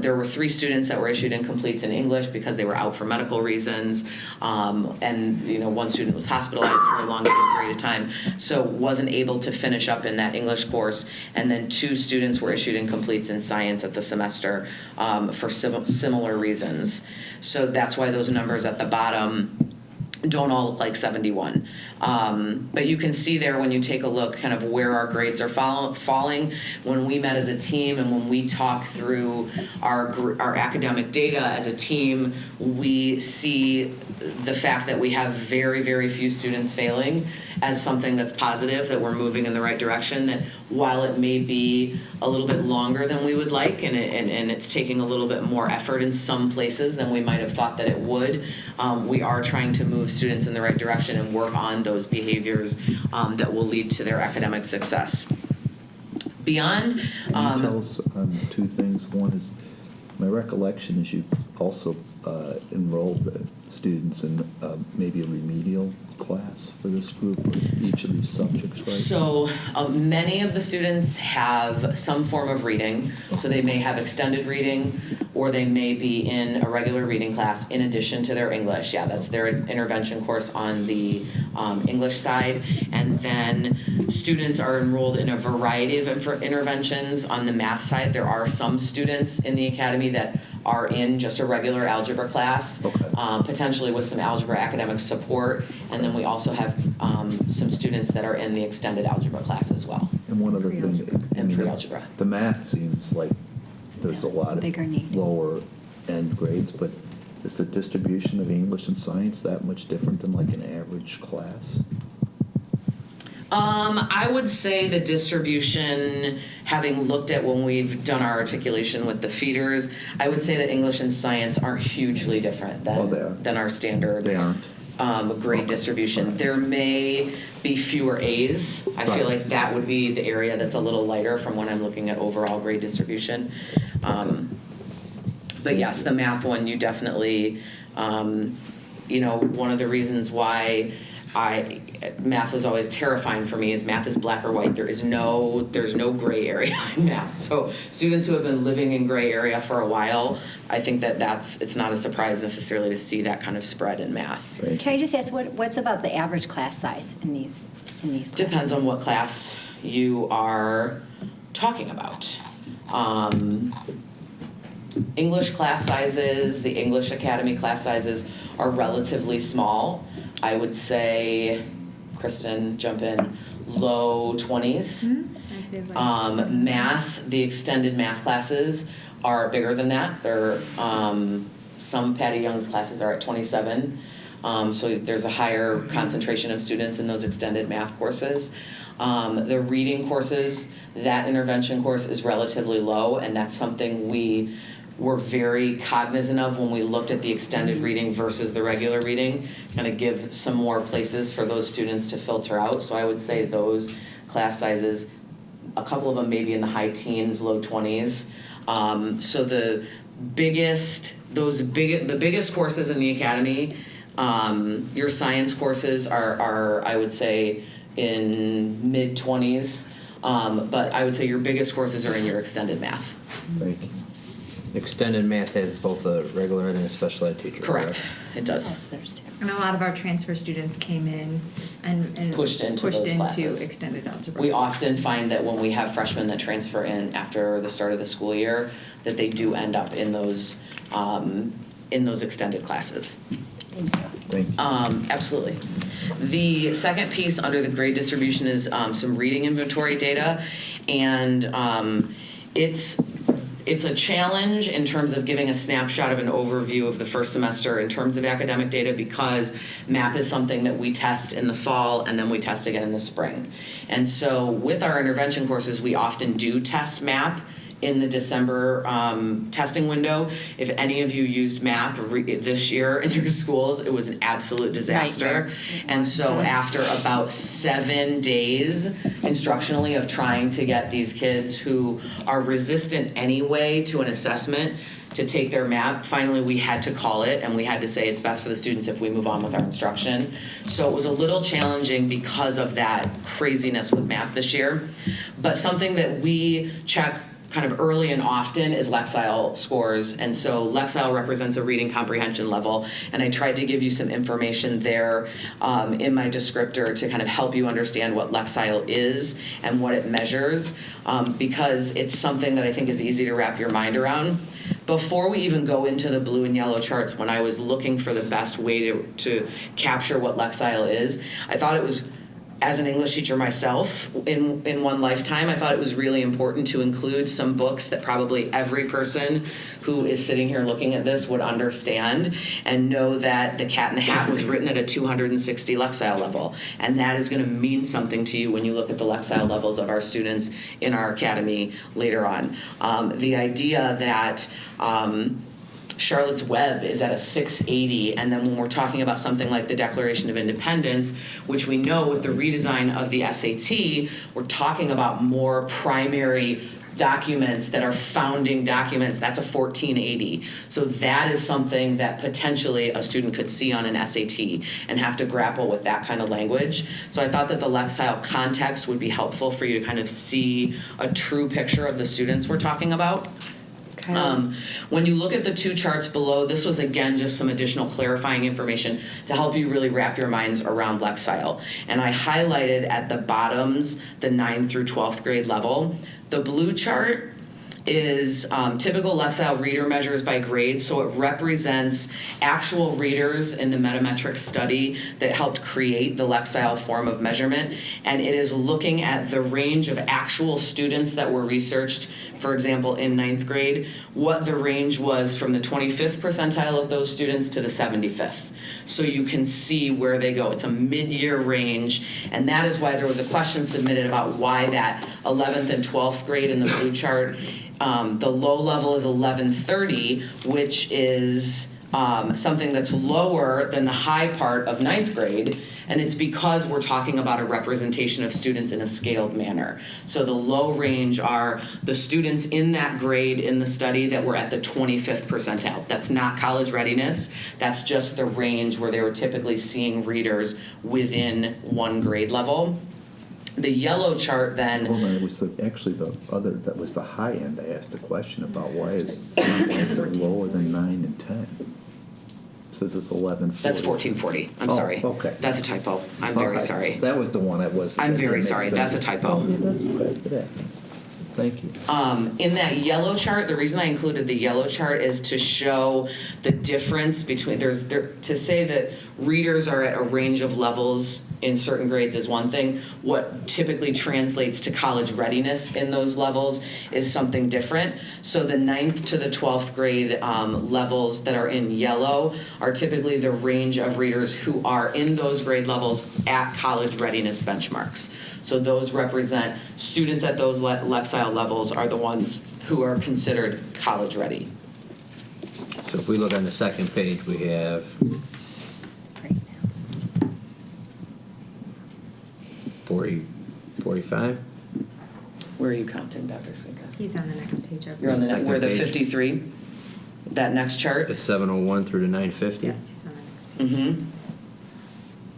there were 3 students that were issued incompletes in English because they were out for medical reasons, and one student was hospitalized for a elongated period of time, so wasn't able to finish up in that English course, and then 2 students were issued incompletes in science at the semester for similar reasons. So that's why those numbers at the bottom don't all look like 71. But you can see there when you take a look kind of where our grades are falling. When we met as a team and when we talk through our academic data as a team, we see the fact that we have very, very few students failing as something that's positive, that we're moving in the right direction, that while it may be a little bit longer than we would like and it's taking a little bit more effort in some places than we might have thought that it would, we are trying to move students in the right direction and work on those behaviors that will lead to their academic success. Beyond... Can you tell us 2 things? One is, my recollection is you also enrolled the students in maybe a remedial class for this group, or each of these subjects, right? So many of the students have some form of reading. So they may have extended reading, or they may be in a regular reading class in addition to their English. Yeah, that's their intervention course on the English side. And then students are enrolled in a variety of interventions on the math side. There are some students in the academy that are in just a regular algebra class, potentially with some algebra academic support. And then we also have some students that are in the extended algebra class as well. And one other thing, And pre-algebra. the math seems like there's a lot of lower end grades, but is the distribution of English and science that much different than like an average class? I would say the distribution, having looked at when we've done our articulation with the feeders, I would say that English and science aren't hugely different than our standard grade distribution. There may be fewer A's. I feel like that would be the area that's a little lighter from when I'm looking at overall grade distribution. But yes, the math one, you definitely, one of the reasons why math was always terrifying for me is math is black or white. There's no gray area in math. So students who have been living in gray area for a while, I think it's not a surprise necessarily to see that kind of spread in math. Right. Can I just ask, what's about the average class size in these classes? Depends on what class you are talking about. English class sizes, the English Academy class sizes are relatively small. I would say, Kristen, jump in, low 20s. Math, the extended math classes are bigger than that. They're, some Patty Young's classes are at 27. So there's a higher concentration of students in those extended math courses. The reading courses, that intervention course is relatively low, and that's something we were very cognizant of when we looked at the extended reading versus the regular reading, kind of give some more places for those students to filter out. So I would say those class sizes, a couple of them maybe in the high teens, low 20s. So the biggest courses in the academy, your science courses are I would say in mid 20s, but I would say your biggest courses are in your extended math. Thank you. Extended math has both a regular and a special ed teacher. Correct. It does. And a lot of our transfer students came in and pushed into extended algebra. We often find that when we have freshmen that transfer in after the start of the school year, that they do end up in those extended classes. Thank you. Absolutely. The second piece under the grade distribution is some reading inventory data, and It's a challenge in terms of giving a snapshot of an overview of the first semester in terms of academic data, because MAP is something that we test in the fall and then we test again in the spring. And so with our intervention courses, we often do test MAP in the December testing window. If any of you used MAP this year in your schools, it was an absolute disaster. And so after about 7 days instructionally of trying to get these kids who are resistant anyway to an assessment to take their MAP, finally we had to call it, and we had to say it's best for the students if we move on with our instruction. So it was a little challenging because of that craziness with MAP this year. But something that we check kind of early and often is Lexile scores. And so Lexile represents a reading comprehension level. And I tried to give you some information there in my descriptor to kind of help you understand what Lexile is and what it measures, because it's something that I think is easy to wrap your mind around. Before we even go into the blue and yellow charts, when I was looking for the best way to capture what Lexile is, I thought it was, as an English teacher myself in one lifetime, I thought it was really important to include some books that probably every person who is sitting here looking at this would understand and know that The Cat in the Hat was written at a 260 Lexile level. And that is going to mean something to you when you look at the Lexile levels of our students in our academy later on. The idea that Charlotte's Web is at a 680, and then when we're talking about something like the Declaration of Independence, which we know with the redesign of the SAT, we're talking about more primary documents that are founding documents. That's a 1480. So that is something that potentially a student could see on an SAT and have to grapple with that kind of language. So I thought that the Lexile context would be helpful for you to kind of see a true picture of the students we're talking about. When you look at the two charts below, this was again just some additional clarifying information to help you really wrap your minds around Lexile. And I highlighted at the bottoms the 9th through 12th grade level. The blue chart is typical Lexile reader measures by grade, so it represents actual readers in the metametric study that helped create the Lexile form of measurement, and it is looking at the range of actual students that were researched, for example, in 9th grade, what the range was from the 25th percentile of those students to the 75th. So you can see where they go. It's a mid-year range, and that is why there was a question submitted about why that 11th and 12th grade in the blue chart. The low level is 1130, which is something that's lower than the high part of 9th grade, and it's because we're talking about a representation of students in a scaled manner. So the low range are the students in that grade in the study that were at the 25th percentile. That's not college readiness. That's just the range where they were typically seeing readers within one grade level. The yellow chart then... Hold on, it was actually the other, that was the high end. I asked a question about why is it lower than 9 and 10? It says it's 1140. That's 1440. I'm sorry. Okay. That's a typo. I'm very sorry. That was the one I was... I'm very sorry. That's a typo. Oh, yeah, that's okay. It happens. Thank you. In that yellow chart, the reason I included the yellow chart is to show the difference between, to say that readers are at a range of levels in certain grades is one thing. What typically translates to college readiness in those levels is something different. So the 9th to the 12th grade levels that are in yellow are typically the range of readers who are in those grade levels at college readiness benchmarks. So those represent students at those Lexile levels are the ones who are considered college ready. So if we look on the second page, we have 45. Where are you counting, Dr. Sika? He's on the next page. You're on the Second where the page. 53, that next chart? The 701 through the 950. Yes, he's on the next page. Mm-hmm.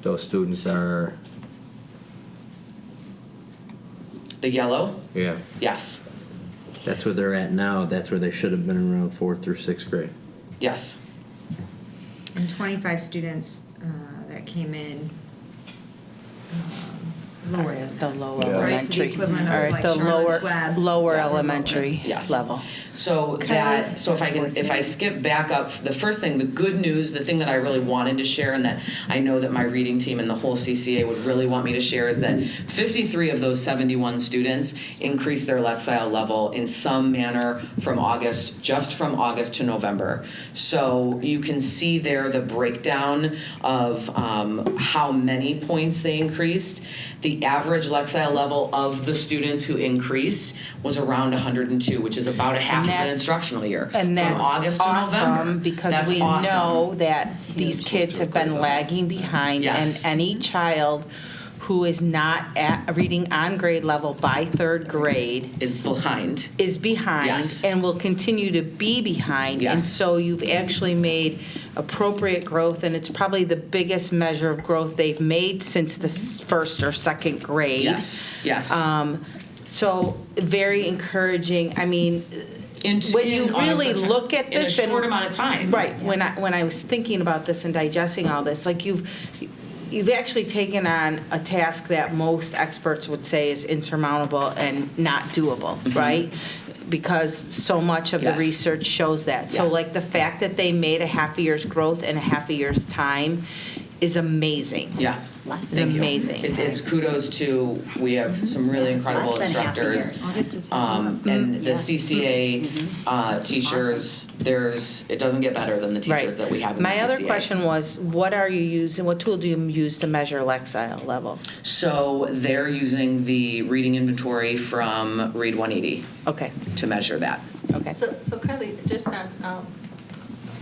Those students are, The yellow? yeah, Yes. that's where they're at now. That's where they should have been around 4th through 6th grade. Yes. And 25 students that came in The lower Yeah. Right, so the elementary. equivalent of Or like the Charlotte's Web. lower Yes. elementary Yes. level. So that, so if I skip back up, the first thing, the good news, the thing that I really wanted to share and that I know that my reading team and the whole CCA would really want me to share is that 53 of those 71 students increased their Lexile level in some manner from August, just from August to November. So you can see there the breakdown of how many points they increased. The average Lexile level of the students who increased was around 102, which is about a half of an that's- instructional year. And that's from August to awesome November. because That's we awesome. know that these kids have been lagging behind, Yes. and any child who is not at reading on grade level by third grade is behind. Yes. And will continue to be behind. Yes. And so you've actually made appropriate growth, and it's probably the biggest measure of growth they've made since the first or second grade. Yes. Yes. So very encouraging. I mean, when you really look at this in a short amount of time. Right. When I was thinking about this and digesting all this, like you've actually taken on a task that most experts would say is insurmountable and not doable, right? Because so much of the Yes. research shows that. So Yes. like the fact that they made a half a year's growth in a half a year's time is amazing. Yeah. It's Thank you. amazing. It's kudos to, we have some really incredible Less than half a year. instructors. August is And the CCA teachers, it doesn't get better than the teachers that we have in the CCA. My other question was, what tool do you use to measure Lexile levels? So they're using the reading inventory from Read 180 Okay. to measure that. Okay. So Kylie, just on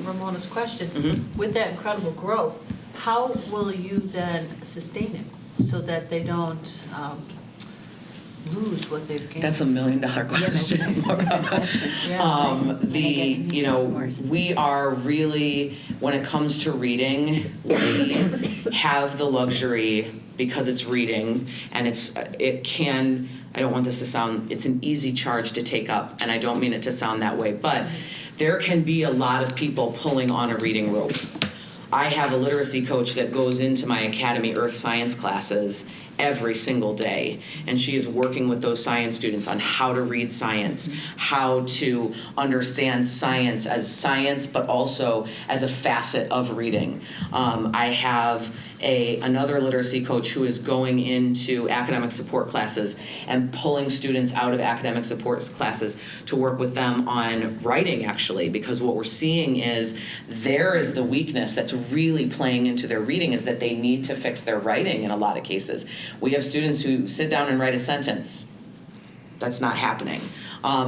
Ramona's question, Mm-hmm. with that incredible growth, how will you then sustain it so that they don't lose what they've gained? That's $1 million question. We are really, when it comes to reading, we have the luxury, because it's reading, and I don't want this to sound, it's an easy charge to take up, and I don't mean it to sound that way, but there can be a lot of people pulling on a reading rope. I have a literacy coach that goes into my Academy Earth Science classes every single day, and she is working with those science students on how to read science, how to understand science as science, but also as a facet of reading. I have another literacy coach who is going into academic support classes and pulling students out of academic support classes to work with them on writing, actually, because what we're seeing is there is the weakness that's really playing into their reading, is that they need to fix their writing in a lot of cases. We have students who sit down and write a sentence. That's not happening.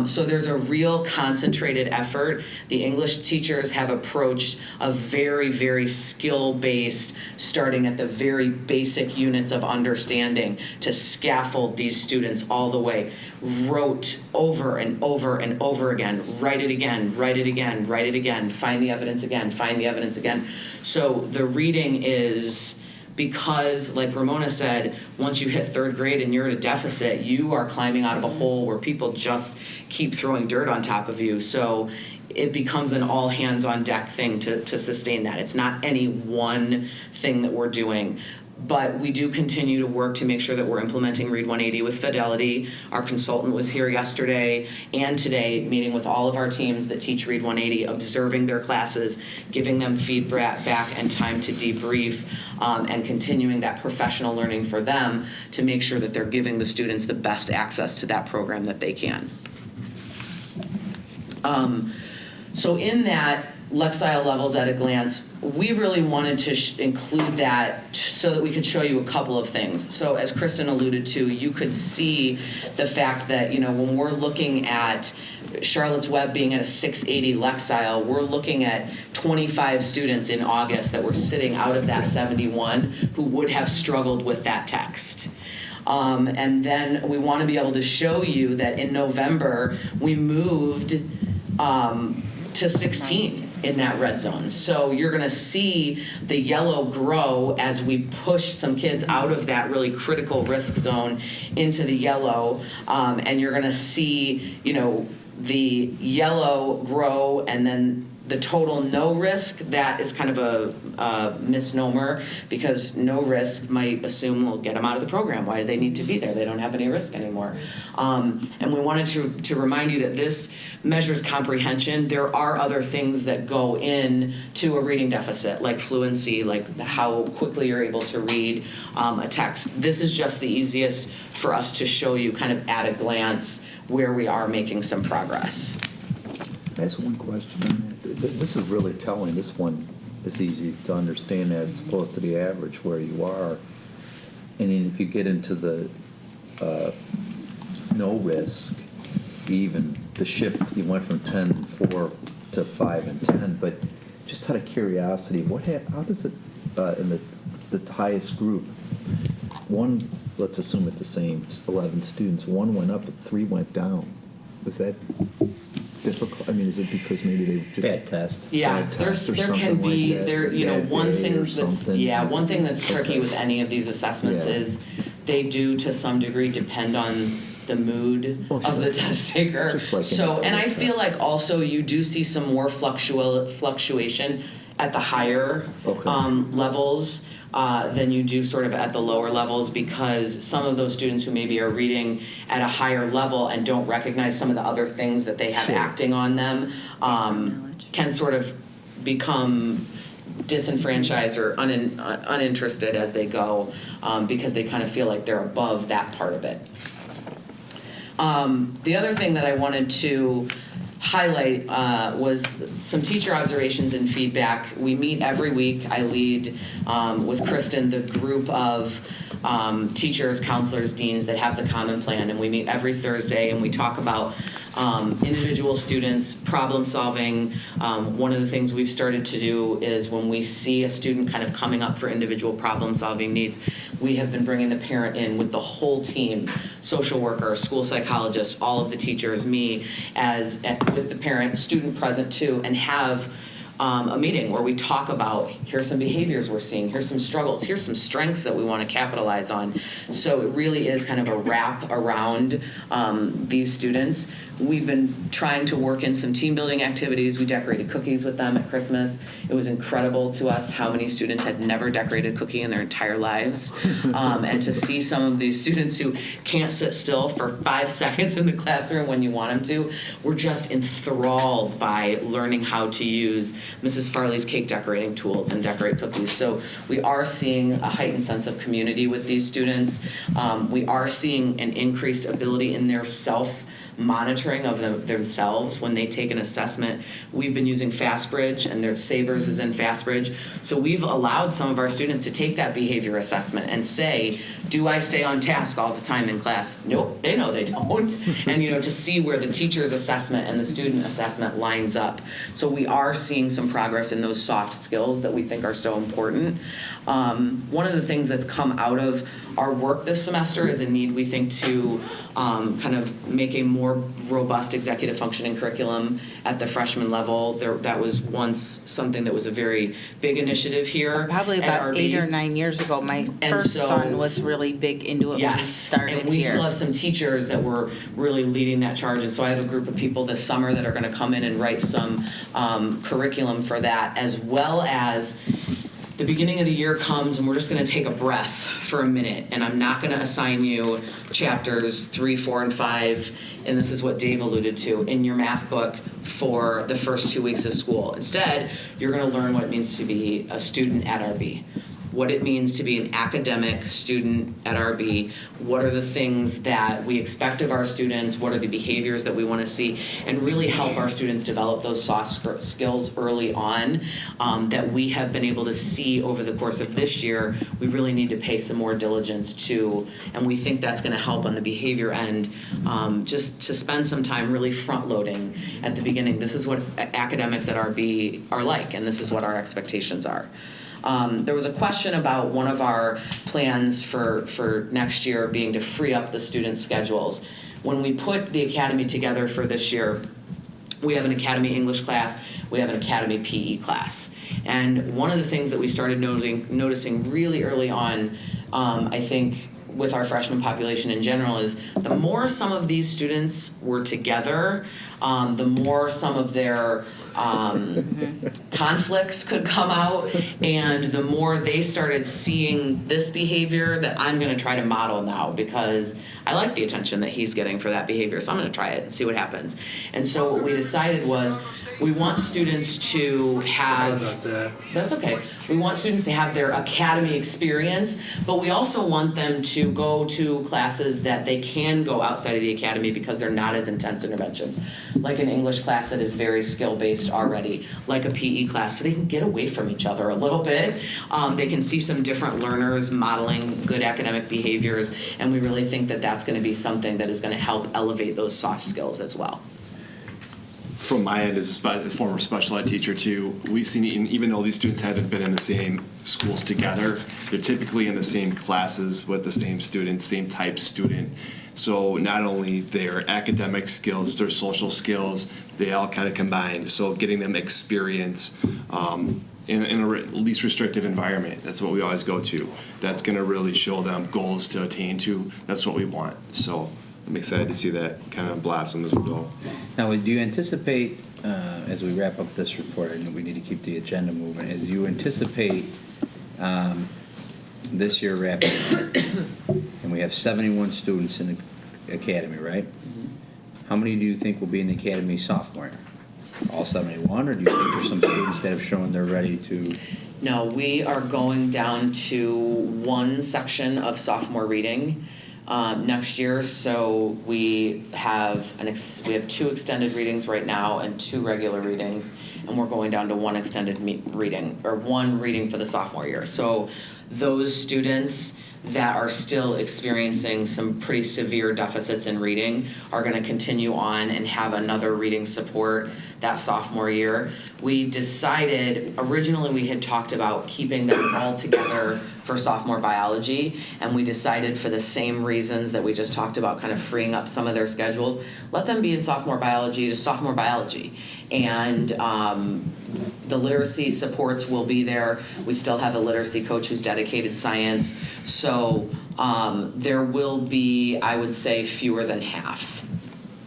So there's a real concentrated effort. The English teachers have approached a very, very skill-based, starting at the very basic units of understanding, to scaffold these students all the way. Wrote over and over and over again. Write it again, write it again, write it again. Find the evidence again, find the evidence again. So the reading is... Because, like Ramona said, once you hit third grade and you're at a deficit, you are climbing out of a hole where people just keep throwing dirt on top of you. So it becomes an all hands on deck thing to sustain that. It's not any one thing that we're doing. But we do continue to work to make sure that we're implementing Read 180 with fidelity. Our consultant was here yesterday and today, meeting with all of our teams that teach Read 180, observing their classes, giving them feedback and time to debrief, and continuing that professional learning for them to make sure that they're giving the students the best access to that program that they can. So in that Lexile levels at a glance, we really wanted to include that so that we could show you a couple of things. So as Kristen alluded to, you could see the fact that, when we're looking at Charlotte's Web being at a 680 Lexile, we're looking at 25 students in August that were sitting out of that 71 who would have struggled with that text. And then we want to be able to show you that in November, we moved to 16 in that red zone. So you're going to see the yellow grow as we push some kids out of that really critical risk zone into the yellow, and you're going to see, the yellow grow, and then The total no risk, that is kind of a misnomer, because no risk might assume we'll get them out of the program. Why do they need to be there? They don't have any risk anymore. And we wanted to remind you that this measures comprehension. There are other things that go in to a reading deficit, like fluency, like how quickly you're able to read a text. This is just the easiest for us to show you kind of at a glance where we are making some progress. Can I ask one question on that? This is really telling. This one is easy to understand as opposed to the average where you are. And then if you get into the no risk, even the shift, you went from 10 and 4 to 5 and 10. But just out of curiosity, how does it in the highest group? One, let's assume it's the same 11 students. One went up, and 3 went down. Was that difficult? I mean, is it because maybe they just bad test? Yeah, bad test or there something can be like that, one day thing or that's something? one thing that's tricky Okay. with any of these assessments Yeah. is they do to some degree depend on the mood Oh, of sure. the test taker. Just like So, any and I other feel test. like also you do see some more fluctuation at the higher Okay. levels than you do sort of at the lower levels, because some of those students who maybe are reading at a higher level and don't recognize some of the other things that they have Sure. acting on them can sort of become disenfranchised or uninterested as they go, because they kind of feel like they're above that part of it. The other thing that I wanted to highlight was some teacher observations and feedback. We meet every week. I lead with Kristen the group of teachers, counselors, deans that have the common plan, and we meet every Thursday and we talk about individual students, problem solving. One of the things we've started to do is when we see a student kind of coming up for individual problem solving needs, we have been bringing the parent in with the whole team, social worker, school psychologist, all of the teachers, me, with the parent, student present too, and have a meeting where we talk about, here's some behaviors we're seeing, here's some struggles, here's some strengths that we want to capitalize on. So it really is kind of a wrap around these students. We've been trying to work in some team building activities. We decorated cookies with them at Christmas. It was incredible to us how many students had never decorated a cookie in their entire lives. And to see some of these students who can't sit still for 5 seconds in the classroom when you want them to, we're just enthralled by learning how to use Mrs. Farley's cake decorating tools and decorate cookies. So we are seeing a heightened sense of community with these students. We are seeing an increased ability in their self-monitoring of themselves when they take an assessment. We've been using FastBridge, and their Sabres is in FastBridge. So we've allowed some of our students to take that behavior assessment and say, do I stay on task all the time in class? Nope, they know they don't. And to see where the teacher's assessment and the student assessment lines up. So we are seeing some progress in those soft skills that we think are so important. One of the things that's come out of our work this semester is a need, we think, to kind of make a more robust executive functioning curriculum at the freshman level. That was once something that was a very big initiative here. Probably at about RB. 8 or 9 years ago, my first son was really big into it when we started here. And we still have some teachers that were really leading that charge. And so I have a group of people this summer that are going to come in and write some curriculum for that, as well as the beginning of the year comes and we're just going to take a breath for a minute, and I'm not going to assign you chapters 3, 4, and 5, and this is what Dave alluded to, in your math book for the first 2 weeks of school. Instead, you're going to learn what it means to be a student at RB, what it means to be an academic student at RB, what are the things that we expect of our students, what are the behaviors that we want to see, and really help our students develop those soft skills early on that we have been able to see over the course of this year. We really need to pay some more diligence to, and we think that's going to help on the behavior end, just to spend some time really front-loading at the beginning. This is what academics at RB are like, and this is what our expectations are. There was a question about one of our plans for next year being to free up the students' schedules. When we put the academy together for this year, we have an academy English class, we have an academy PE class. And one of the things that we started noticing really early on, I think, with our freshman population in general is the more some of these students were together, the more some of their conflicts could come out, and the more they started seeing this behavior that I'm going to try to model now, because I like the attention that he's getting for that behavior, so I'm going to try it and see what happens. And so what we decided was we want students to have, that's okay, we want students to have their academy experience, but we also want them to go to classes that they can go outside of the academy because they're not as intense interventions, like an English class that is very skill-based already, like a PE class, so they can get away from each other a little bit. They can see some different learners modeling good academic behaviors, and we really think that that's going to be something that is going to help elevate those soft skills as well. From my end as a former special ed teacher too, we've seen, even though these students haven't been in the same schools together, they're typically in the same classes with the same students, same type student. So not only their academic skills, their social skills, they all kind of combined. So getting them experience in a least restrictive environment, that's what we always go to. That's going to really show them goals to attain to. That's what we want. So I'm excited to see that kind of blossom as we go. Now, do you anticipate, as we wrap up this report, I know we need to keep the agenda moving, as you anticipate this year wrapping up, and we have 71 students in the academy, right? Mm-hmm. How many do you think will be in the academy sophomore year? All 71, or do you think there's some students that have shown they're ready to? No, we are going down to one section of sophomore reading next year. So we have we have 2 extended readings right now and 2 regular readings, and we're going down to 1 extended reading, or 1 reading for the sophomore year. So those students that are still experiencing some pretty severe deficits in reading are going to continue on and have another reading support that sophomore year. We decided, originally we had talked about keeping them all together for sophomore biology, and we decided for the same reasons that we just talked about, kind of freeing up some of their schedules, let them be in sophomore biology to sophomore biology. And the literacy supports will be there. We still have a literacy coach who's dedicated science. So there will be, I would say, fewer than half.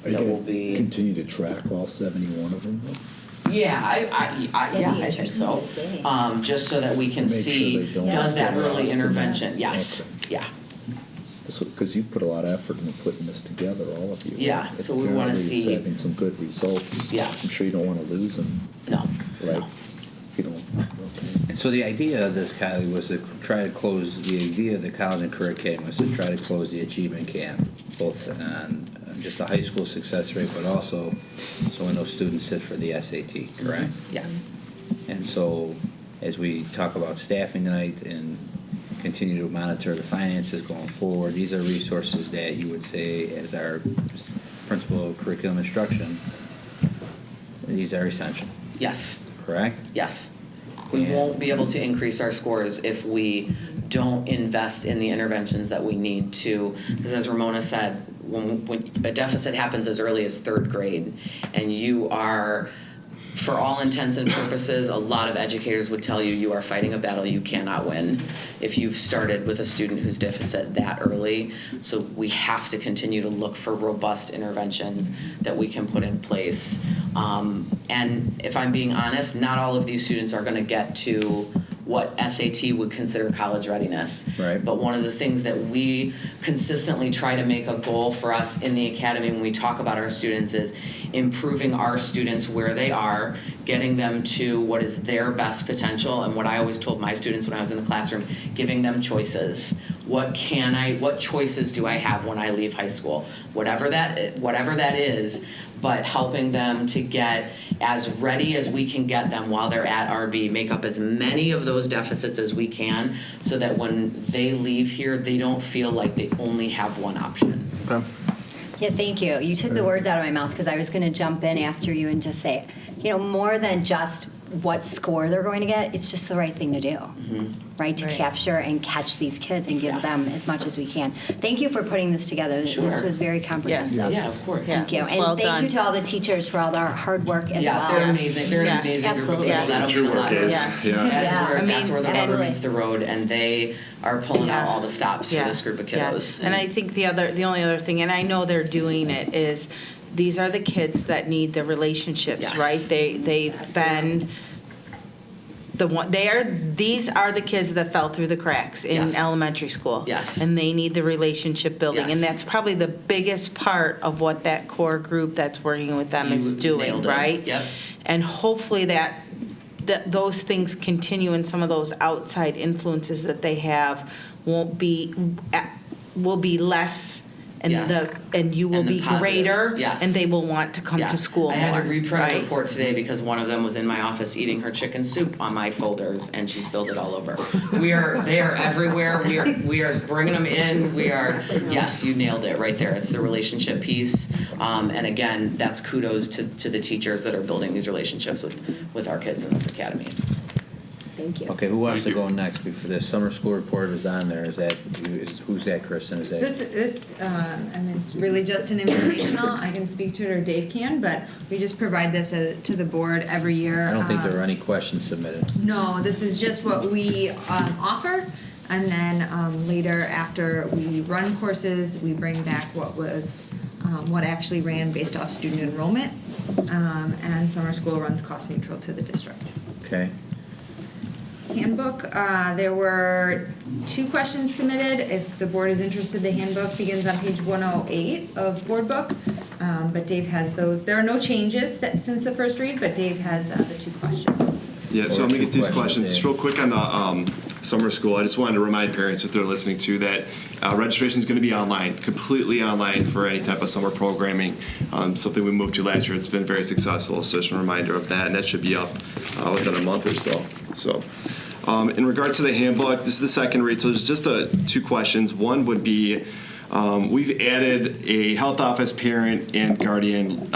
Are you going to continue to track all 71 of them? Yeah, I think so. Just so that we can see, does that early intervention? Yes, okay. Yeah. Because you put a lot of effort into putting this together, all of you. Yeah, so we want to see. It's having some good results. Yeah. I'm sure you don't want to lose them. No. Right? No. You don't. Okay. And so the idea of this, Kylie, was to try to close, the idea of the College and Career Academy was to try to close the achievement gap, both on just the high school success rate, but also so when those students sit for the SAT, correct? Yes. And so as we talk about staffing tonight and continue to monitor the finances going forward, these are resources that you would say, as our principal of curriculum instruction, these are essential. Yes. Correct? Yes. We won't be able to increase our scores if we don't invest in the interventions that we need to. Because as Ramona said, when a deficit happens as early as 3rd grade, and you are, for all intents and purposes, a lot of educators would tell you you are fighting a battle you cannot win if you've started with a student who's deficit that early. So we have to continue to look for robust interventions that we can put in place. And if I'm being honest, not all of these students are going to get to what SAT would consider college readiness. Right. But one of the things that we consistently try to make a goal for us in the academy when we talk about our students is improving our students where they are, getting them to what is their best potential, and what I always told my students when I was in the classroom, giving them choices. What choices do I have when I leave high school? Whatever that is, but helping them to get as ready as we can get them while they're at RB, make up as many of those deficits as we can, so that when they leave here, they don't feel like they only have one option. Okay. Yeah, thank you. You took the words out of my mouth, because I was going to jump in after you and just say, more than just what score they're going to get. It's just the right thing to do, right? To Right. capture and catch these kids and give them as much as we can. Thank you for putting this together. Sure. This was very comprehensive. Yeah, of course. Thank you. It's And well thank done. you to all the teachers for all their hard work as Yeah, well. they're amazing. They're Yeah, an amazing absolutely. group of people. That'll mean a lot to us. Yeah. That is Yeah. where, I that's mean, where the rubber absolutely. meets the road, and they are pulling out all the stops for this group of kiddos. And I think the only other thing, and I know they're doing it, is these are the kids that need the relationships, Yes. right? They've been these are the kids that fell through the cracks in Yes. elementary school. Yes. And they need the relationship building. Yes. And that's probably the biggest part of what that core group that's working with them You is doing, nailed it. right? Yep. And hopefully that those things continue, and some of those outside influences that they have will be less, and Yes. and you will And the be positive. greater, Yes. and they will want to come Yeah. to school I more. had to reprint right? a report today because one of them was in my office eating her chicken soup on my folders, and she spilled it all over. They are everywhere. We are bringing them in. Yes, you nailed it right there. It's the relationship piece, and again, that's kudos to the teachers that are building these relationships with our kids in this academy. Thank you. Okay, who wants to go next? Before the summer school report is on there, who's that, Kristen? Is that? It's really just an informational. I can speak to it, or Dave can, but we just provide this to the board every year. I don't think there were any questions submitted. No, this is just what we offer, and then later, after we run courses, we bring back what actually ran based off student enrollment, and summer school runs cost neutral to the district. Okay. Handbook, there were 2 questions submitted. If the board is interested, the handbook begins on page 108 of board book, but Dave has those. There are no changes since the first read, but Dave has the 2 questions. Yeah, so I'm gonna get to these questions. Just real quick on the summer school, I just wanted to remind parents if they're listening to that registration is gonna be online, completely online for any type of summer programming. Something we moved to last year, it's been very successful, so just a reminder of that, and that should be up within a month or so. So, in regards to the handbook, this is the second read, so there's just 2 questions. One would be, we've added a health office parent and guardian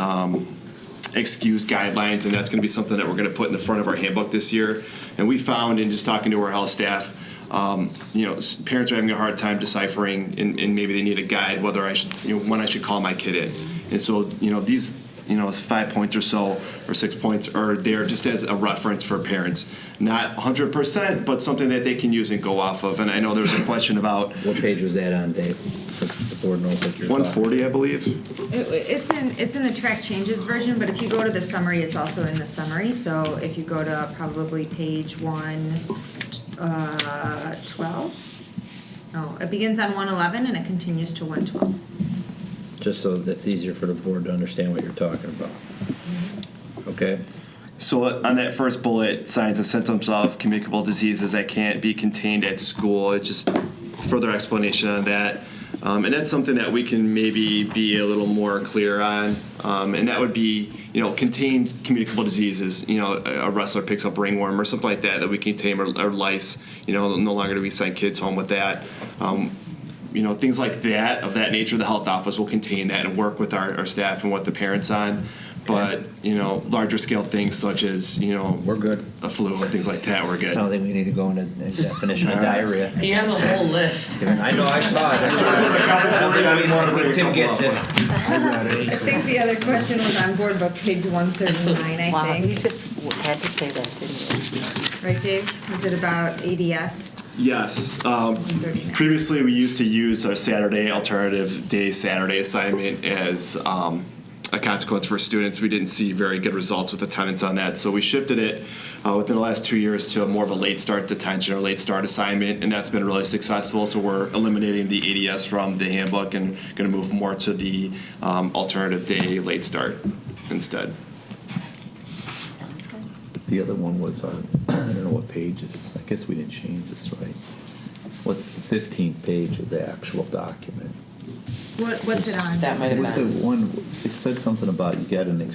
excuse guidelines, and that's going to be something that we're going to put in the front of our handbook this year. And we found in just talking to our health staff, parents are having a hard time deciphering, and maybe they need a guide whether I should, when I should call my kid in. And so, these 5 points or so, or 6 points, are there just as a reference for parents. Not 100%, but something that they can use and go off of. And I know there was a question about... What page was that on, Dave? So the board knows what you're 140, I believe. It's in the track changes version, but if you go to the summary, it's also in the summary. So if you go to probably page 112, no, it begins on 111 and it continues to 112. Just so that's easier for the board to understand what you're talking about. Okay. So on that first bullet, signs and symptoms of communicable diseases that can't be contained at school, it's just further explanation on that. And that's something that we can maybe be a little more clear on. And that would be, contained communicable diseases, a wrestler picks up ringworm or something like that we contain, or lice, no longer do we send kids home with that. Things like that, of that nature, the health office will contain that and work with our staff and what the parents on. But, larger scale things such as, we're good. A flu and things like that, we're good. I don't think we need to go into the definition of diarrhea. He has a whole list. I know, I saw it. I don't think I need more than Tim gets it. I think the other question was on board book, page 139, I Wow, think. you just had to say that, didn't you? Right, Dave? Was it about ADS? Yes. Previously, we used to use a Saturday alternative day Saturday assignment as a consequence for students. We didn't see very good results with attendance on that, so we shifted it within the last 2 years to more of a late start detention or late start assignment, and that's been really successful. So we're eliminating the ADS from the handbook and going to move more to the alternative day late start instead. The other one was on, I don't know what page it is. I guess we didn't change this, right? What's the 15th page of the actual document? What's it on? That might have What's the been. one, it said something about you get a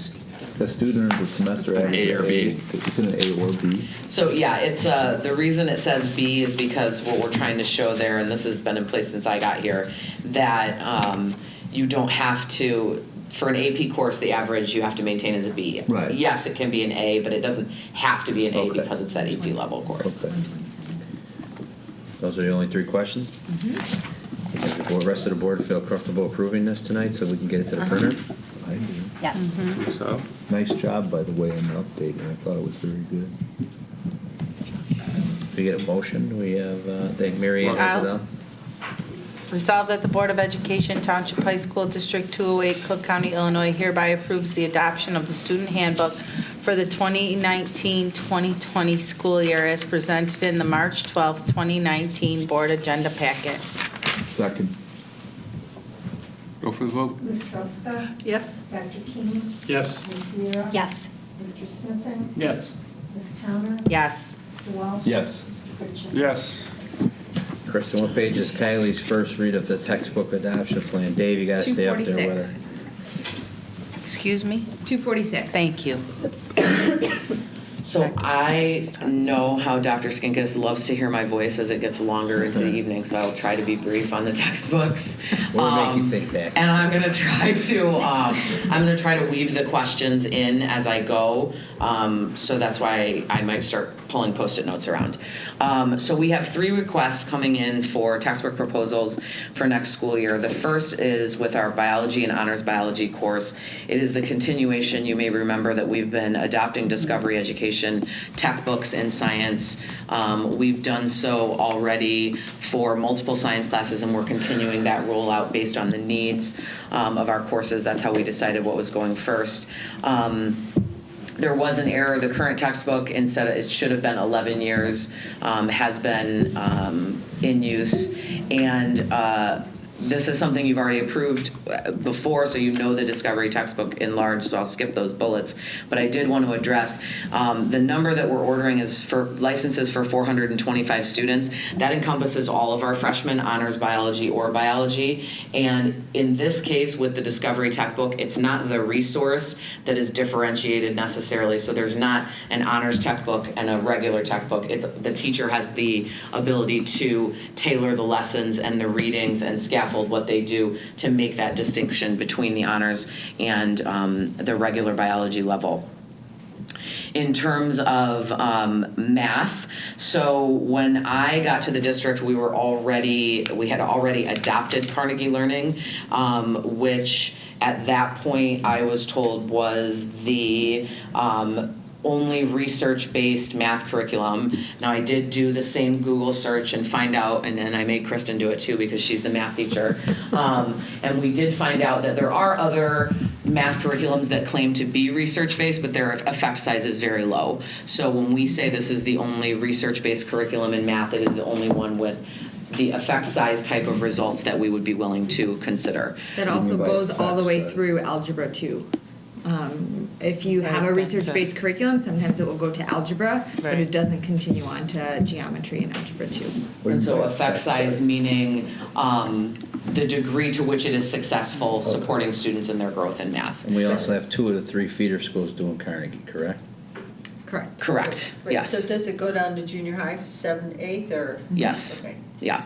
student earns a semester average A or B. Is it an A or B? So yeah, it's the reason it says B is because what we're trying to show there, and this has been in place since I got here, that you don't have to for an AP course, the average you have to maintain is a B. Right. Yes, it can be an A, but it doesn't have to be an A Okay. because it's that AP level course. Okay. Those are the only 3 questions? Does the rest of the board feel comfortable approving this tonight so we can get it to the printer? I do. Yes. So, Nice job, by the way, on the updating. I thought it was very good. We get a motion, we have, Mary Ann has it up. Resolved that the Board of Education, Township High School District 208, Cook County, Illinois hereby approves the adoption of the student handbook for the 2019-2020 school year as presented in the March 12, 2019 Board Agenda Packet. Second. go for the vote. Ms. Ruska? Yes. Dr. King? Yes. Ms. Zera? Yes. Mr. Smithson? Yes. Ms. Towner? Yes. Mr. Walsh? Yes. Mr. Pritchett? Yes. Kristen, what page is Kylie's first read of the textbook adoption plan? Dave, you gotta stay up there with 246. her. Excuse me? 246. Thank you. So I know how Dr. Skinkis loves to hear my voice as it gets longer into the evening, so I'll try to be brief on the textbooks. What would make you think that? And I'm gonna try to weave the questions in as I go. So that's why I might start pulling Post-it notes around. So we have 3 requests coming in for textbook proposals for next school year. The first is with our biology and honors biology course. It is the continuation. You may remember that we've been adopting Discovery Education tech books in science. We've done so already for multiple science classes, and we're continuing that rollout based on the needs of our courses. That's how we decided what was going first. There was an error. The current textbook, instead of, it should have been 11 years, has been in use. And this is something you've already approved before, so you know the Discovery textbook in large, so I'll skip those bullets. But I did want to address the number that we're ordering is for licenses for 425 students. That encompasses all of our freshmen, honors biology or biology. And in this case, with the Discovery textbook, it's not the resource that is differentiated necessarily. So there's not an honors textbook and a regular textbook. It's the teacher has the ability to tailor the lessons and the readings and scaffold what they do to make that distinction between the honors and the regular biology level. In terms of math, so when I got to the district, we had already adopted Carnegie Learning, which at that point I was told was the only research-based math curriculum. Now, I did do the same Google search and find out, and I made Kristen do it too because she's the math teacher, and we did find out that there are other math curriculums that claim to be research-based, but their effect size is very low. So when we say this is the only research-based curriculum in math, it is the only one with the effect size type of results that we would be willing to consider. That also goes all the way through Algebra 2. If you have a research-based curriculum, sometimes it will go to algebra, but it doesn't continue on to geometry and algebra 2. And so effect size meaning the degree to which it is successful supporting students in their growth in math. And we also have 2 of the 3 feeder schools doing Carnegie, correct? Correct. Correct, Wait, yes. So does it go down to junior high, 7th, 8th, or? Yes, Okay. yeah.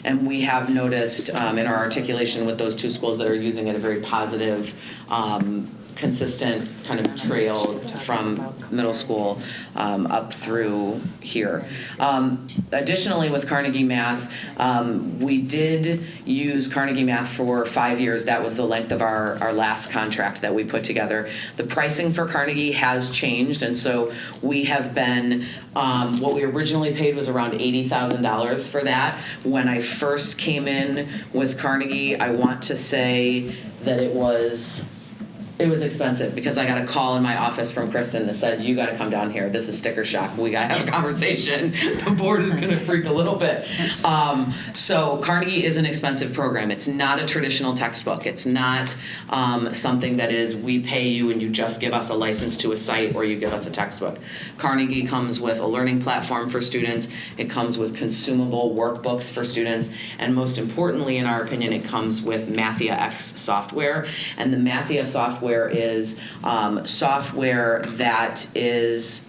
And we have noticed in our articulation with those 2 schools that are using it a very positive, consistent kind of trail from middle school up through here. Additionally, with Carnegie Math, we did use Carnegie Math for 5 years. That was the length of our last contract that we put together. The pricing for Carnegie has changed, and so we have been, what we originally paid was around $80,000 for that. When I first came in with Carnegie, I want to say that it was expensive because I got a call in my office from Kristen that said, you got to come down here. This is sticker shock. We got to have a conversation. The board is going to freak a little bit. So Carnegie is an expensive program. It's not a traditional textbook. It's not something that is we pay you and you just give us a license to a site or you give us a textbook. Carnegie comes with a learning platform for students. It comes with consumable workbooks for students. And most importantly, in our opinion, it comes with Mathia X software. And the Mathia software is software that is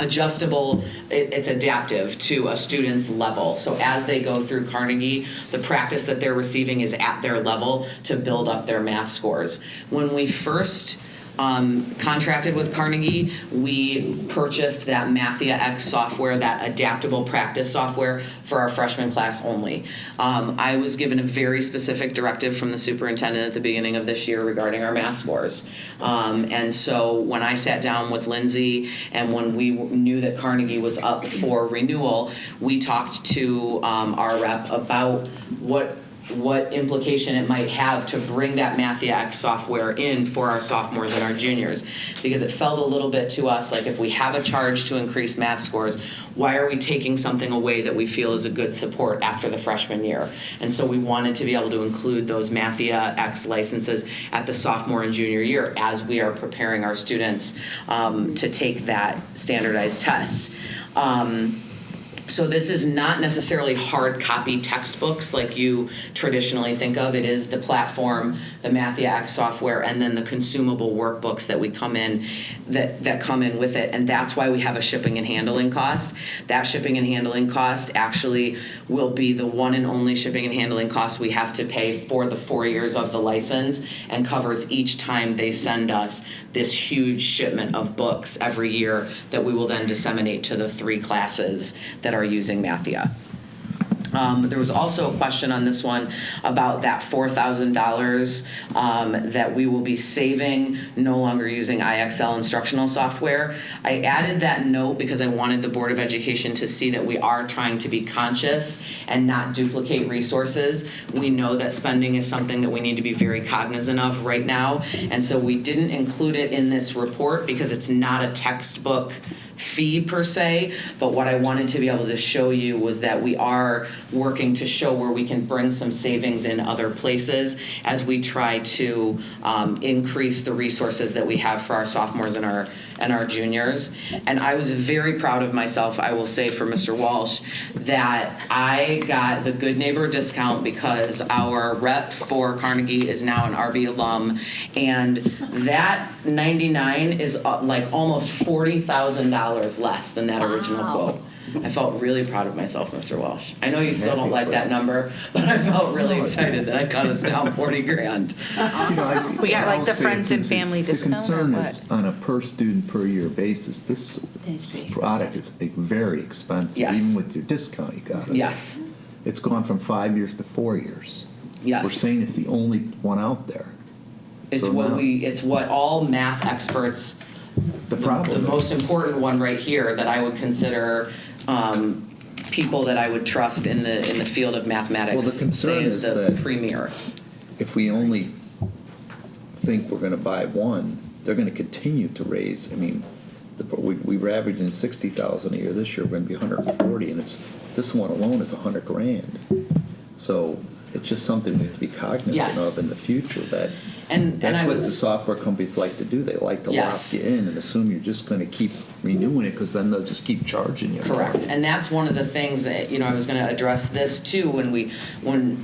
adjustable, it's adaptive to a student's level. So as they go through Carnegie, the practice that they're receiving is at their level to build up their math scores. When we first contracted with Carnegie, we purchased that Mathia X software, that adaptable practice software for our freshman class only. I was given a very specific directive from the superintendent at the beginning of this year regarding our math scores. And so when I sat down with Lindsay and when we knew that Carnegie was up for renewal, we talked to our rep about what implication it might have to bring that Mathia X software in for our sophomores and our juniors. Because it felt a little bit to us like if we have a charge to increase math scores, why are we taking something away that we feel is a good support after the freshman year? And so we wanted to be able to include those Mathia X licenses at the sophomore and junior year as we are preparing our students to take that standardized test. So this is not necessarily hard copy textbooks like you traditionally think of. It is the platform, the Mathia X software, and then the consumable workbooks that we come in that come in with it. And that's why we have a shipping and handling cost. That shipping and handling cost actually will be the one and only shipping and handling cost we have to pay for the 4 years of the license, and covers each time they send us this huge shipment of books every year that we will then disseminate to the 3 classes that are using Mathia. There was also a question on this one about that $4,000 that we will be saving no longer using IXL instructional software. I added that note because I wanted the Board of Education to see that we are trying to be conscious and not duplicate resources. We know that spending is something that we need to be very cognizant of right now, and so we didn't include it in this report because it's not a textbook fee per se, but what I wanted to be able to show you was that we are working to show where we can bring some savings in other places as we try to increase the resources that we have for our sophomores and our juniors. And I was very proud of myself, I will say, for Mr. Walsh, that I got the Good Neighbor discount because our rep for Carnegie is now an RB alum, and that 99 is like almost $40,000 less than that original quote. I felt really proud of myself, Mr. Walsh. I know you still don't like that number, but I felt really excited that I got us down 40 grand. We got like the friends and family discount. The concern is on a per student per year basis, this product is very expensive. Yes. Even with your discount you got us. Yes. It's gone from 5 years to 4 years. Yes. We're saying it's the only one out there. It's So what now- it's what all math experts, The problem the most is- important one right here that I would consider people that I would trust in the field of mathematics, Well, the concern say is is the that premier. if we only think we're going to buy one, they're going to continue to raise. I mean, we were averaging 60,000 a year. This year we're going to be 140, and this one alone is 100 grand. So it's just something we have to be cognizant Yes. of in the future. That's I what was- the software companies like to do. They like to Yes. lock you in and assume you're just going to keep renewing it, because then they'll just keep charging you. Correct, more. and that's one of the things that, I was going to address this too when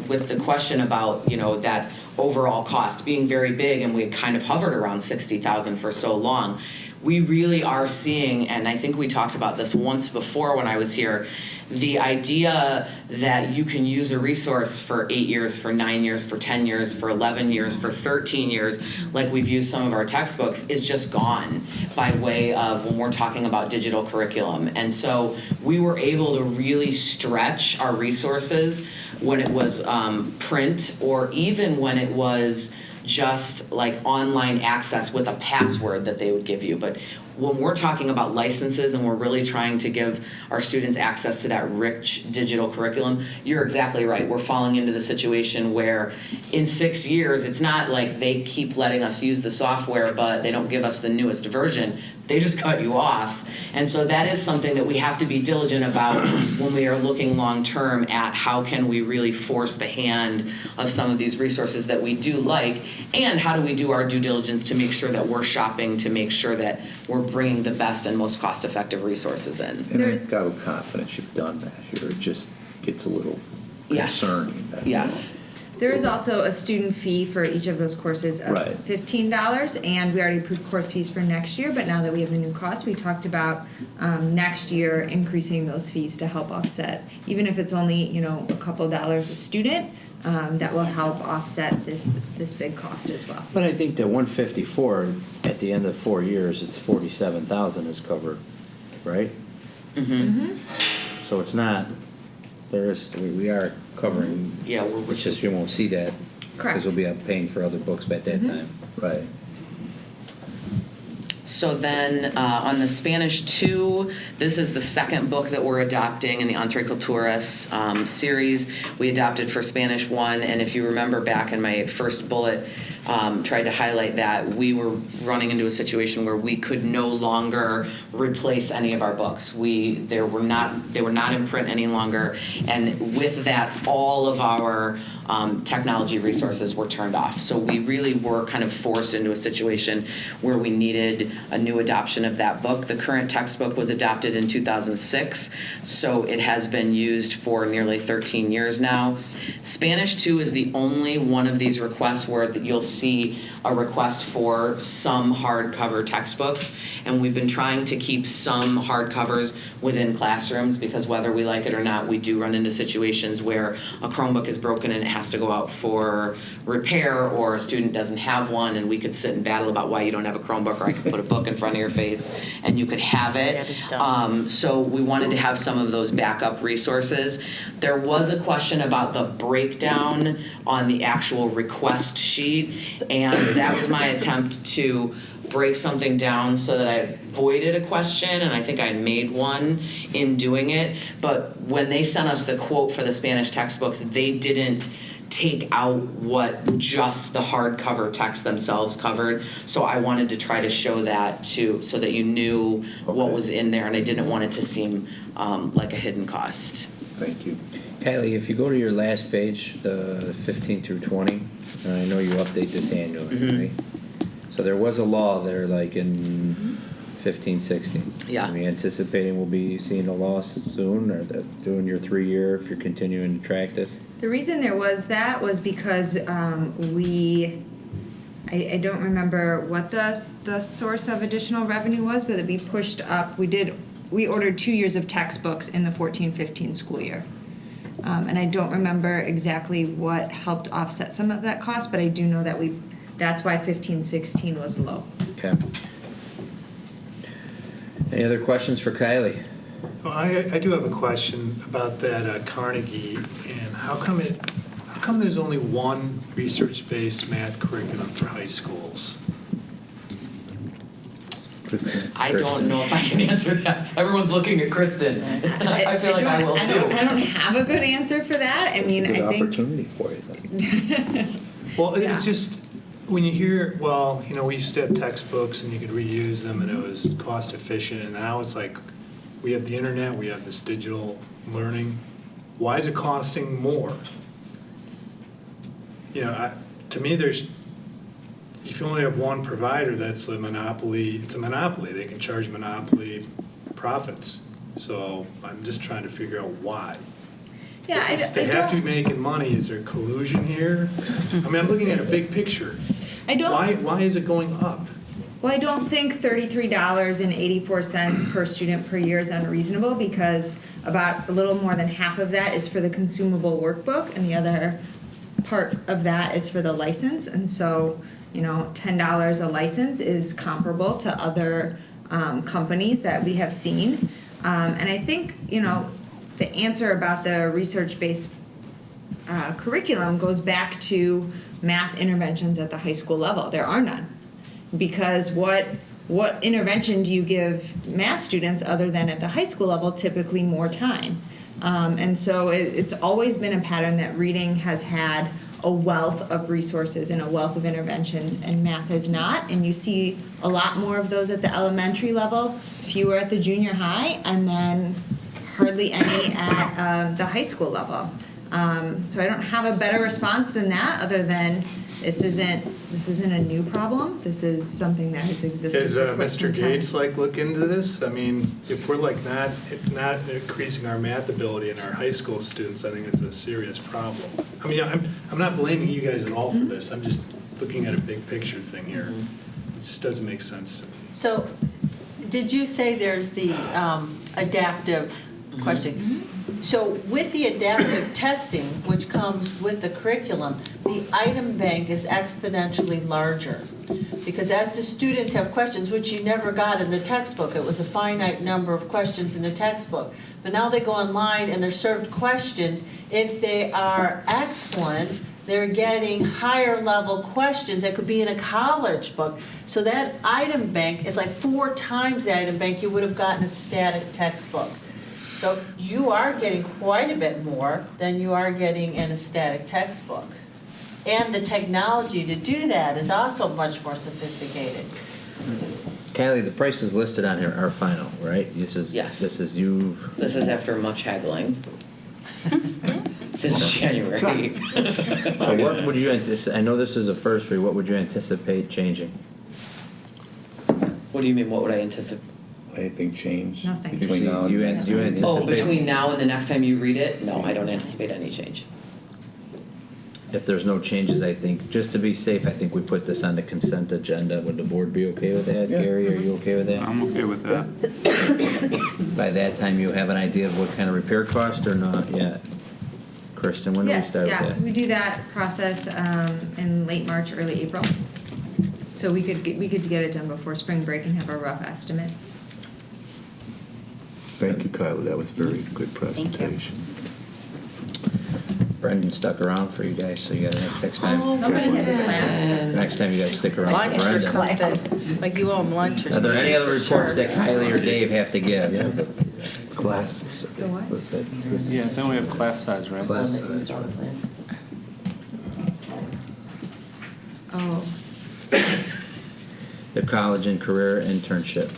with the question about, that overall cost being very big, and we had kind of hovered around 60,000 for so long. We really are seeing, and I think we talked about this once before when I was here, the idea that you can use a resource for 8 years, for 9 years, for 10 years, for 11 years, for 13 years, like we've used some of our textbooks, is just gone by way of when we're talking about digital curriculum. And so we were able to really stretch our resources when it was print, or even when it was just like online access with a password that they would give you. But when we're talking about licenses and we're really trying to give our students access to that rich digital curriculum, you're exactly right. We're falling into the situation where in 6 years, it's not like they keep letting us use the software, but they don't give us the newest version. They just cut you off. And so that is something that we have to be diligent about when we are looking long term at how can we really force the hand of some of these resources that we do like, and how do we do our due diligence to make sure that we're shopping to make sure that we're bringing the best and most cost-effective resources in. And I've got confidence you've done that here. It just gets a little Yes. concerning. That's Yes. all. There is also a student fee for each of those courses of Right. $15, and we already approved course fees for next year, but now that we have the new cost, we talked about next year increasing those fees to help offset, even if it's only, a couple dollars a student, that will help offset this big cost as well. But I think the 154, at the end of 4 years, it's 47,000 is covered, right? So it's not, we are covering. Yeah, It's just you won't see that. Correct. Because we'll be paying for other books at that time. Right. So then, on the Spanish 2, this is the second book that we're adopting in the Entre Culturas series. We adopted for Spanish 1, and if you remember back in my first bullet, tried to highlight that we were running into a situation where we could no longer replace any of our books. They were not in print any longer, and with that, all of our technology resources were turned off. So we really were kind of forced into a situation where we needed a new adoption of that book. The current textbook was adopted in 2006, so it has been used for nearly 13 years now. Spanish 2 is the only one of these requests where you'll see a request for some hardcover textbooks, and we've been trying to keep some hardcovers within classrooms because whether we like it or not, we do run into situations where a Chromebook is broken and it has to go out for repair, or a student doesn't have one, and we could sit and battle about why you don't have a Chromebook, or I could put a book in front of your face and you could have it. So we wanted to have some of those backup resources. There was a question about the breakdown on the actual request sheet, and that was my attempt to break something down so that I voided a question, and I think I made one in doing it. But when they sent us the quote for the Spanish textbooks, they didn't take out what just the hardcover text themselves covered. So I wanted to try to show that too, so that you knew what was in there, and I didn't want it to seem like a hidden cost. Thank you. Kylie, if you go to your last page, the 15 through 20, and I know you update this annually, right? So there was a law there like in 15, 16. Yeah. Are we anticipating we'll be seeing a law soon, or that doing your 3-year if you're continuing to track this? The reason there was that was because I don't remember what the source of additional revenue was, but we pushed up. We ordered 2 years of textbooks in the 14-15 school year. And I don't remember exactly what helped offset some of that cost, but I do know that that's why 15-16 was low. Okay. Any other questions for Kylie? Well, I do have a question about that Carnegie, and how come there's only one research-based math curriculum for high schools? I don't know if I can answer that. Everyone's looking at Kristen. I feel like I will too. I don't have a good answer for that. I mean, It's a good I think opportunity for you then. Well, it's just, when you hear, we used to have textbooks and you could reuse them and it was cost efficient, and now it's like, we have the internet, we have this digital learning. Why is it costing more? To me, if you only have one provider, that's a monopoly. It's a monopoly. They can charge monopoly profits. So I'm just trying to figure out why. Yeah, They have to be making money. Is there collusion here? I mean, I'm looking at a big picture. Why is it going up? Well, I don't think $33.84 per student per year is unreasonable, because about a little more than half of that is for the consumable workbook, and the other part of that is for the license. And so, $10 a license is comparable to other companies that we have seen. And I think, the answer about the research-based curriculum goes back to math interventions at the high school level. There are none. Because what intervention do you give math students other than at the high school level? Typically more time. And so it's always been a pattern that reading has had a wealth of resources and a wealth of interventions, and math has not. And you see a lot more of those at the elementary level, fewer at the junior high, and then hardly any at the high school level. So I don't have a better response than that, other than this isn't a new problem. This is something that has existed Does for quite some Mr. time. Gates look into this? I mean, if we're not increasing our math ability in our high school students, I think it's a serious problem. I mean, I'm not blaming you guys at all for this. I'm just looking at a big picture thing here. It just doesn't make sense to me. So, did you say there's the adaptive question? So with the adaptive testing, which comes with the curriculum, the item bank is exponentially larger. Because as the students have questions, which you never got in the textbook, it was a finite number of questions in the textbook. But now they go online and they're served questions. If they are excellent, they're getting higher level questions that could be in a college book. So that item bank is like 4 times the item bank you would have gotten a static textbook. So you are getting quite a bit more than you are getting in a static textbook. And the technology to do that is also much more sophisticated. Kylie, the prices listed on here are final, right? Yes. This is you've. This is after much haggling since January. So what would you anticipate? I know this is a first read. What would you anticipate changing? What do you mean? What would I anticipate? Anything change? Nothing. Between now and You then? anticipate? Oh, between now and the next time you read it? No, I don't anticipate any change. If there's no changes, I think, just to be safe, I think we put this on the consent agenda. Would the board be okay with that? Yeah. Gary, are you okay with that? I'm okay with that. By that time, you have an idea of what kind of repair cost or not yet? Kristen, when do we Yes, start with yeah, that? we do that process in late March, early April. So we could get it done before spring break and have a rough estimate. Thank you, Kyla. That was very good presentation. Brendan stuck around for you guys, so you got next time. Somebody had a plan. Next time you gotta stick around for Lunch or Brendan. something, like you owe them lunch or Are something. there any other reports that Kylie or Dave have to give? Yeah, the classes. The what? Was that Yeah, then we have class size, right? class size, right? Oh, The college and career internship,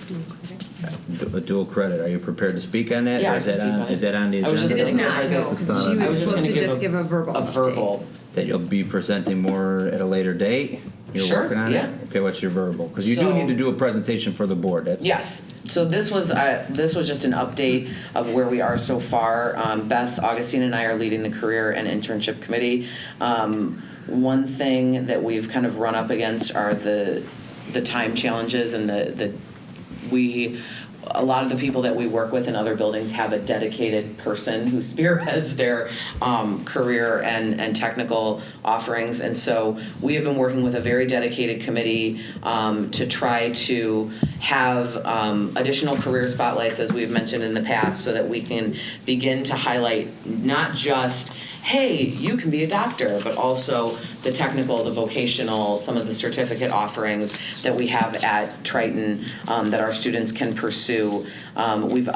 dual credit. Are you prepared to speak on that? Yeah, Or I is can that speak on, on it. is that on the I was just agenda? gonna it's give not, no. It's not. She I was was just supposed to gonna just give a verbal A update. verbal. That you'll be presenting more at a later date? You're Sure, working on yeah. it? Okay, what's your verbal? Because you do So- need to do a presentation for the board, that's. Yes. So this was just an update of where we are so far. Beth, Augustine, and I are leading the career and internship committee. One thing that we've kind of run up against are the time challenges and a lot of the people that we work with in other buildings have a dedicated person who spearheads their career and technical offerings. And so we have been working with a very dedicated committee to try to have additional career spotlights, as we've mentioned in the past, so that we can begin to highlight not just, hey, you can be a doctor, but also the technical, the vocational, some of the certificate offerings that we have at Triton that our students can pursue. We've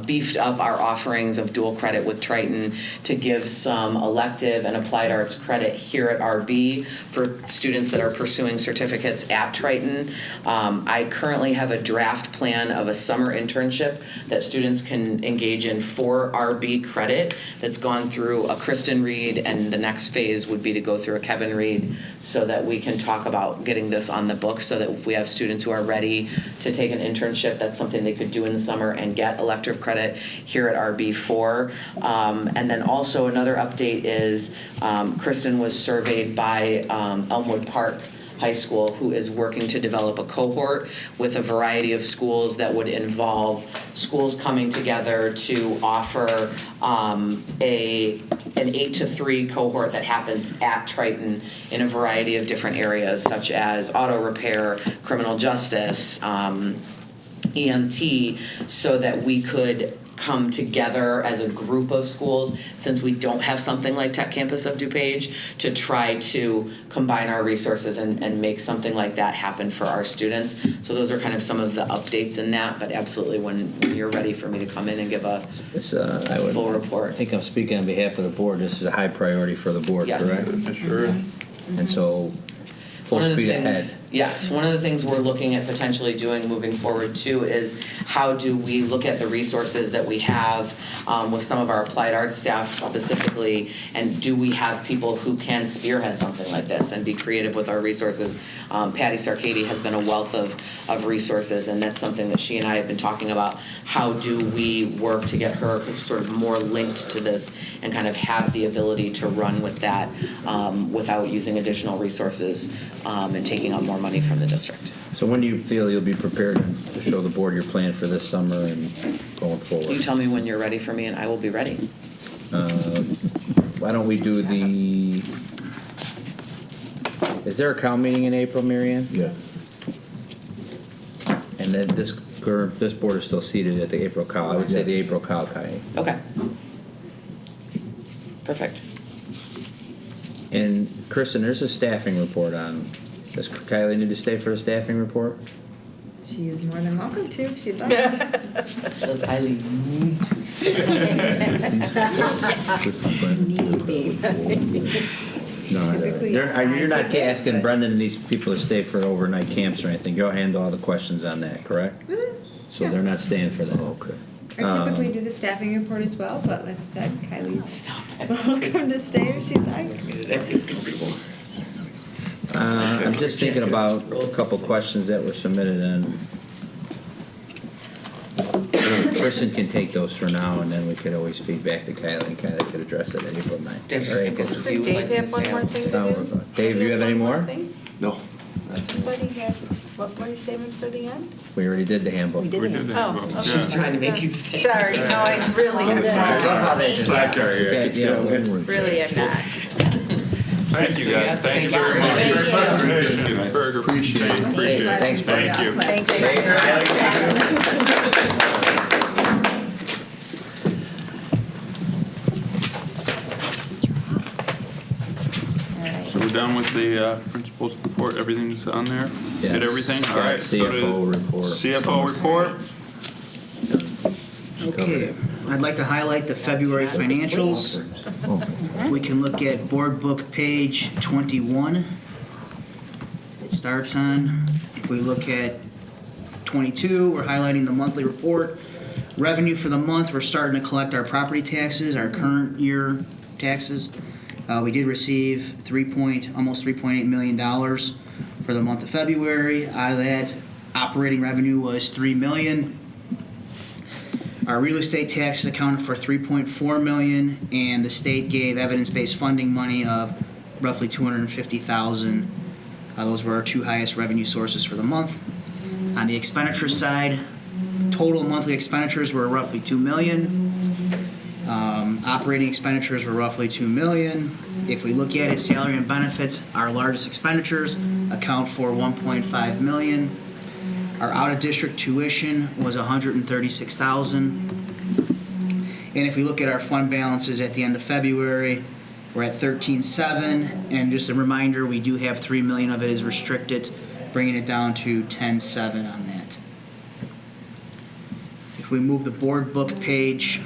beefed up our offerings of dual credit with Triton to give some elective and applied arts credit here at RB for students that are pursuing certificates at Triton. I currently have a draft plan of a summer internship that students can engage in for RB credit that's gone through a Kristen Reed, and the next phase would be to go through a Kevin Reed, so that we can talk about getting this on the book, so that if we have students who are ready to take an internship, that's something they could do in the summer and get elective credit here at RB4. And then also another update is Kristen was surveyed by Elmwood Park High School, who is working to develop a cohort with a variety of schools that would involve schools coming together to offer an 8-to-3 cohort that happens at Triton in a variety of different areas, such as auto repair, criminal justice, EMT, so that we could come together as a group of schools, since we don't have something like Tech Campus of DuPage, to try to combine our resources and make something like that happen for our students. So those are kind of some of the updates in that, but absolutely when you're ready for me to come in and give a full report. I think I'm speaking on behalf of the board. This is a high priority for the board, Yes. correct? Sure. And so, full One of the speed things ahead. Yes, one of the things we're looking at potentially doing moving forward too is how do we look at the resources that we have with some of our applied arts staff specifically, and do we have people who can spearhead something like this and be creative with our resources? Patty Sarkady has been a wealth of resources, and that's something that she and I have been talking about. How do we work to get her sort of more linked to this and kind of have the ability to run with that without using additional resources and taking on more money from the district? So when do you feel you'll be prepared to show the board your plan for this summer and going forward? You tell me when you're ready for me, and I will be ready. Why don't we do the... Is there a COW meeting in April, Marianne? Yes. And then this board is still seated at the April COW. I would say the April COW, Kai. Okay. Perfect. And Kristen, there's a staffing report on. Does Kylie need to stay for the staffing report? She is more than welcome to, if she'd like. Does Eileen need to No, you're not asking Brendan and these people to stay for overnight camps or anything. You'll handle all the questions on that, correct? So Yeah. they're not staying for that. Okay. I typically do the staffing report as well, but like I said, Kylie's welcome to stay if she'd like. I'm just thinking about a couple questions that were submitted, and Kristen can take those for now, and then we could always feed back to Kylie, and Kylie could address it at April 9th. Dave, Or April does 2nd. you would like Dave to have one say more on thing this? to do? Dave, you have any more? No. What do you have? What were you saving for the end? We already did the handbook. We did We it. did Oh, that. okay. She's trying to make you stay. Sorry, no, I really am not. Okay, yeah, Really am not. Thank you, guys. Thank you very much for your presentation. Very good. Appreciate it. Thanks, Brian. Thank you. Thanks. So we're done with the principal's report, everything's on there? Yes. Did everything? All Yeah, right. let's go to CFO report. CFO report. Okay, I'd like to highlight the February financials. If we can look at board book page 21. It starts on, if we look at 22, we're highlighting the monthly report. Revenue for the month, we're starting to collect our property taxes, our current year taxes. We did receive almost $3.8 million for the month of February. Out of that, operating revenue was $3 million. Our real estate taxes accounted for $3.4 million, and the state gave evidence-based funding money of roughly $250,000. Those were our two highest revenue sources for the month. On the expenditure side, total monthly expenditures were roughly $2 million. Operating expenditures were roughly $2 million. If we look at it, salary and benefits, our largest expenditures, account for $1.5 million. Our out-of-district tuition was $136,000. And if we look at our fund balances at the end of February, we're at $13.7, and just a reminder, we do have $3 million of it is restricted, bringing it down to $10.7 on that. If we move the board book page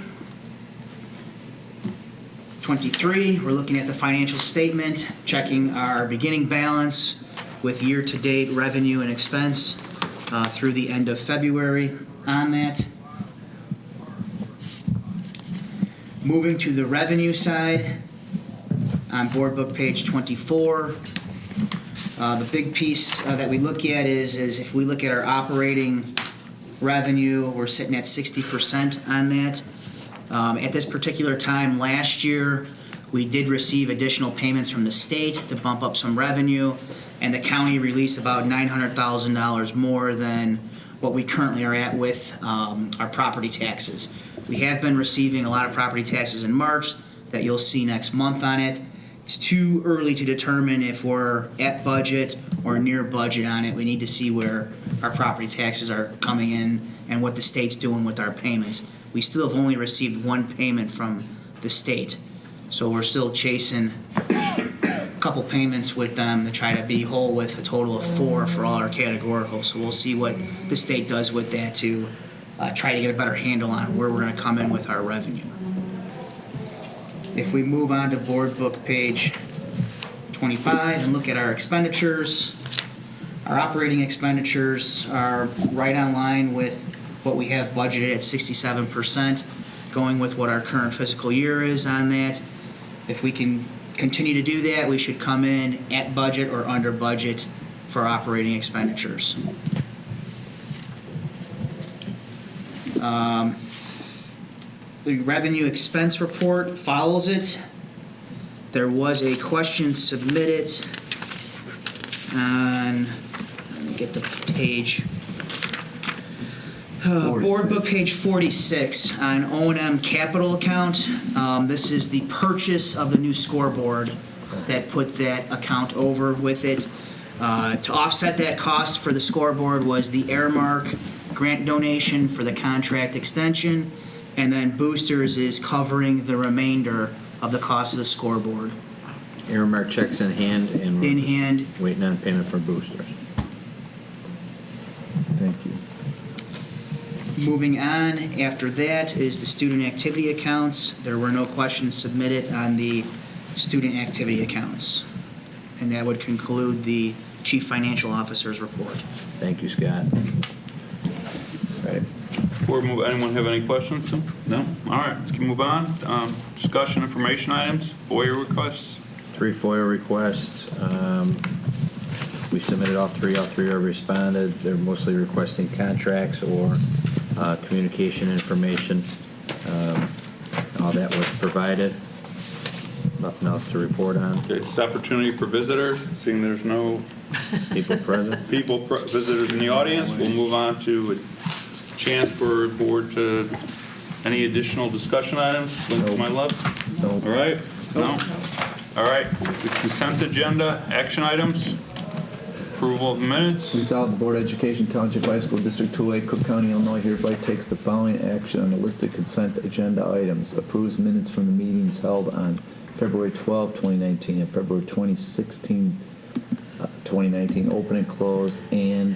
23, we're looking at the financial statement, checking our beginning balance with year-to-date revenue and expense through the end of February on that. Moving to the revenue side, on board book page 24, the big piece that we look at is if we look at our operating revenue, we're sitting at 60% on that. At this particular time last year, we did receive additional payments from the state to bump up some revenue, and the county released about $900,000 more than what we currently are at with our property taxes. We have been receiving a lot of property taxes in March that you'll see next month on it. It's too early to determine if we're at budget or near budget on it. We need to see where our property taxes are coming in and what the state's doing with our payments. We still have only received one payment from the state, so we're still chasing a couple payments with them to try to be whole with a total of 4 for all our categoricals. So we'll see what the state does with that to try to get a better handle on where we're going to come in with our revenue. If we move on to board book page 25 and look at our expenditures, Our operating expenditures are right on line with what we have budgeted at 67%, going with what our current fiscal year is on that. If we can continue to do that, we should come in at budget or under budget for operating expenditures. The revenue expense report follows it. There was a question submitted on, let me get the page. Board book page 46 on O&M capital account. This is the purchase of the new scoreboard that put that account over with it. To offset that cost for the scoreboard was the Airmark grant donation for the contract extension, and then Boosters is covering the remainder of the cost of the scoreboard. Airmark checks in hand and In hand. waiting on payment for boosters. Thank you. Moving on, after that is the student activity accounts. There were no questions submitted on the student activity accounts. And that would conclude the Chief Financial Officer's report. Thank you, Scott. Right. Before we move, anyone have any questions? No? All right, let's move on. Discussion information items, FOIA requests. 3 FOIA requests. We submitted all three are responded. They're mostly requesting contracts or communication information. All that was provided. Nothing else to report on. Okay, it's opportunity for visitors, seeing there's no People present. visitors in the audience. We'll move on to a chance for board to, any additional discussion items? Link to my left? No. All right? No? All right, the consent agenda, action items, approval of minutes. Resolved, the Board of Education, Township High School District 2A, Cook County, Illinois hereby takes the following action on the listed consent agenda items. Approves minutes from the meetings held on February 12, 2019 and February 2016, 2019, open and closed, and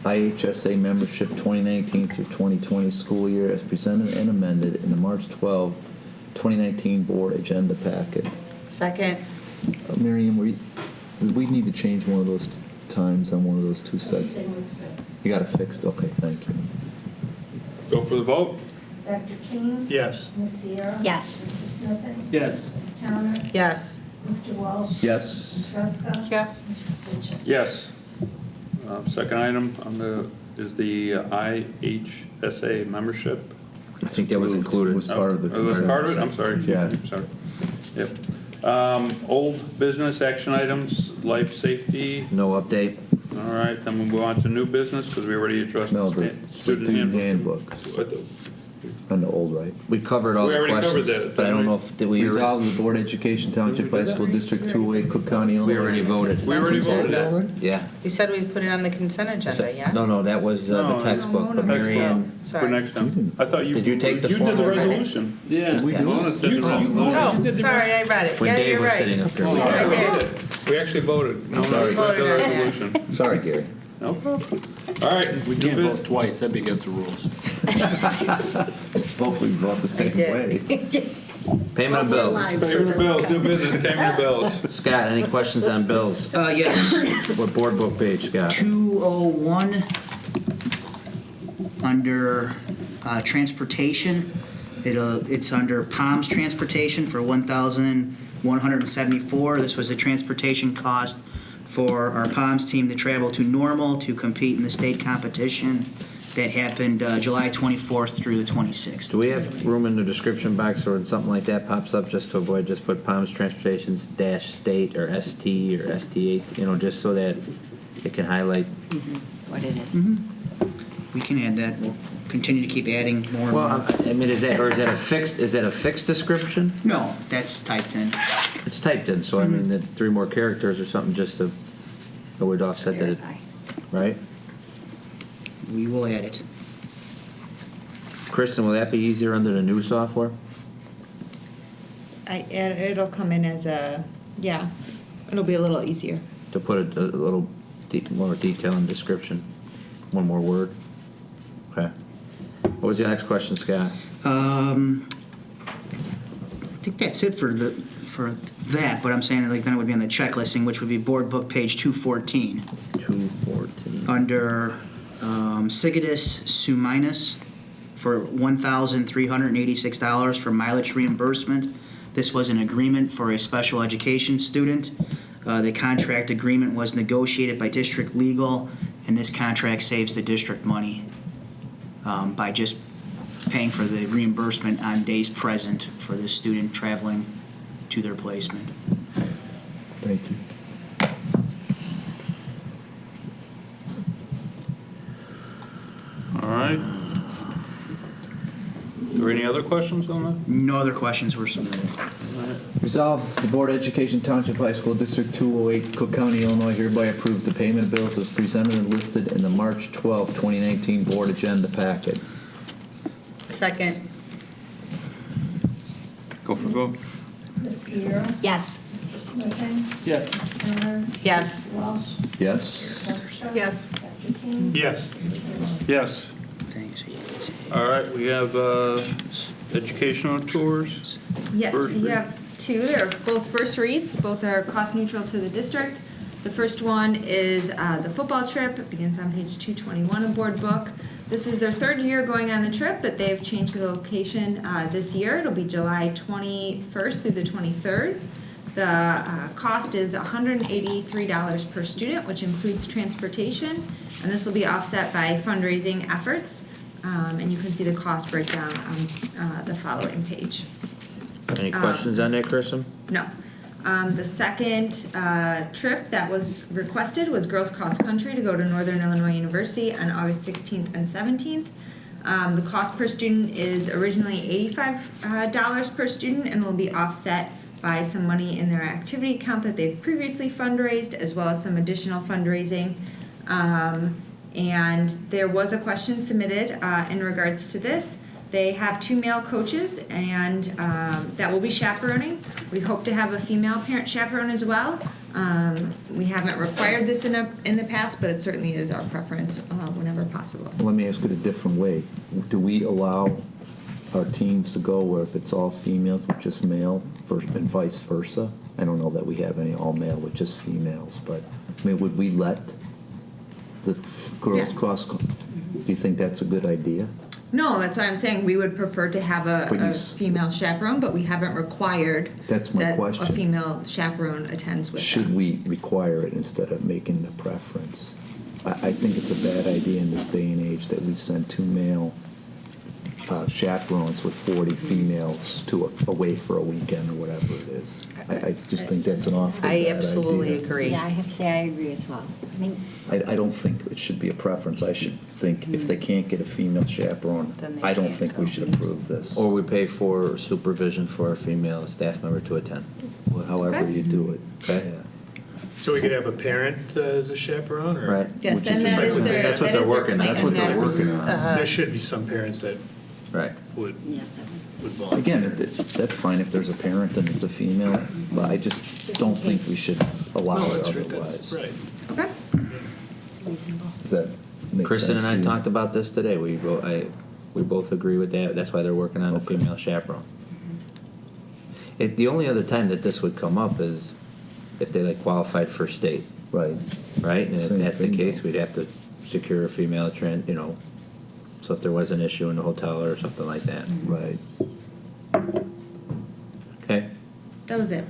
IHSA membership 2019 through 2020 school year as presented and amended in the March 12, 2019 board agenda packet. Second. Miriam, did we need to change one of those times on one of those two sets? You got it fixed? Okay, thank you. Go for the vote. Dr. King? Yes. Ms. Sierra? Yes. Mr. Smithing? Yes. Ms. Towner? Yes. Mr. Walsh? Yes. Ms. Ruska? Yes. Mr. Fitch? Yes. Second item on the is the IHSA membership. I think that was included. Was part of the Oh, was part of it? I'm sorry. Yeah. Sorry. Yep. Old business action items, life safety. No update. All right, then we'll move on to new business because we already addressed No, the the student student handbook. handbooks What the- on the old, right? We covered all We the already questions, covered that, but I don't didn't know we? if did we. Resolved, the Board of Education, Township High School District 2A, Cook County, Illinois. We already voted. We already voted that. Yeah. You said we put it on the consent agenda, yeah? No, that was the No, textbook. But Textbook. Mary Ann, For Sorry. next time. I thought you. Did you take the You did the formal- resolution. Yeah. Did we do Mona it? said the resolution. Oh, sorry, I read it. when Yeah, Dave you're was right. sitting up there. Oh, I we did. voted. We actually voted. No, Sorry. we voted the Voted on that. resolution. Sorry, Gary. No problem. All right. We can't vote twice, that'd be against the rules. Hopefully we vote the same way. Payment of bills. Payment of bills, new business, payment of bills. Scott, any questions on bills? Yes. What board book page, Scott? 201 under transportation. It's under Palms Transportation for $1,174. This was a transportation cost for our Palms team to travel to Normal to compete in the state competition that happened July 24th through the 26th. Do we have room in the description box or when something like that pops up just to avoid, just put Palms Transportation's -state or ST or ST8, just so that it can highlight? What it is. We can add that. We'll continue to keep adding more and Well, more. I mean, is that a fixed description? No, that's typed in. It's typed in, so I mean, that 3 more characters or something just to, it would offset that, right? We will add it. Kristen, will that be easier under the new software? It'll come in as it'll be a little easier. To put a little more detail and description? One more word? Okay. What was the next question, Scott? I think that's it for that, but I'm saying like then it would be on the checklisting, which would be board book page 214. under Sigitus Suminus for $1,386 for mileage reimbursement. This was an agreement for a special education student. The contract agreement was negotiated by district legal, and this contract saves the district money by just paying for the reimbursement on days present for the student traveling to their placement. Thank you. All right. Are there any other questions on that? No other questions were submitted. Resolved, the Board of Education Township High School District 208, Cook County, Illinois hereby approves the payment of bills as presented and listed in the March 12, 2019 Board Agenda Packet. Second. Go for vote. Ms. Sierra. Yes. Mr. Smithing. Yes. Ms. Turner. Yes. Ms. Walsh. Yes? Dr. Sharp. Yes. Dr. King. Yes. Yes. Thanks. All right, we have educational tours. Yes, First we read. have two. They're both first reads. Both are cost neutral to the district. The first one is the football trip. It begins on page 221 of board book. This is their third year going on the trip, but they've changed the location this year. It'll be July 21st through the 23rd. The cost is $183 per student, which includes transportation, and this will be offset by fundraising efforts. And you can see the cost breakdown on the following page. Any questions on that, Kristen? No. The second trip that was requested was girls cross country to go to Northern Illinois University on August 16th and 17th. The cost per student is originally $85 per student and will be offset by some money in their activity account that they've previously fundraised, as well as some additional fundraising. And there was a question submitted in regards to this. They have 2 male coaches, and that will be chaperoning. We hope to have a female parent chaperone as well. We haven't required this in the past, but it certainly is our preference whenever possible. Let me ask it a different way. Do we allow our teams to go where if it's all females with just male and vice versa? I don't know that we have any all male with just females, but I mean, would we let the girls cross? Do you think that's a good idea? No, that's why I'm saying we would prefer to have a female chaperone, but we haven't required That's my that question. a female chaperone attends with Should them. we require it instead of making the preference? I think it's a bad idea in this day and age that we send 2 male chaperones with 40 females away for a weekend or whatever it is. I just think that's an awful I bad absolutely idea. agree. Yeah, I have to say I agree as well. I mean, I don't think it should be a preference. I should think if they can't get a female chaperone, Then they I don't can't think go. we should approve this. Or we pay for supervision for a female staff member to attend. However Okay. you do it. Okay. Yeah. So we could have a parent as a chaperone, or? Right. Yes, Which and the that same is with their, That's what that they're is their working on. plan. That's what they're That's- working on. There should be some parents that Right. would yeah. volunteer. Again, that's fine if there's a parent and it's a female, but I just don't think we should allow No, it that's right, that's otherwise. right. Okay. It's reasonable. Does that make Kristen sense and I to you? talked about this today. We both agree with that. That's why they're working on a female chaperone. The only other time that this would come up is if they qualified for state, Right. right? And if Same that's the thing, case, though. we'd have to secure a female so if there was an issue in the hotel or something like that. Right. Okay. That was it.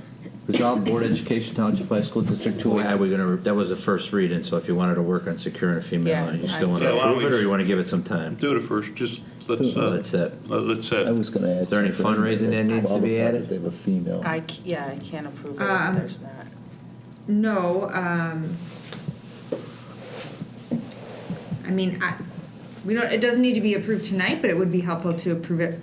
Resolved, Board of Education Township High School District 208. That was the first read, and so if you wanted to work on securing a female, you still want to Yeah, why don't approve it, we or you want to give it some time? Do it first, just let's, That's it. let's I was going to add. Is there any something fundraising that needs to be qualified added? if They have a female. I can't approve it if there's not. No, I mean, it doesn't need to be approved tonight, but it would be helpful to approve it,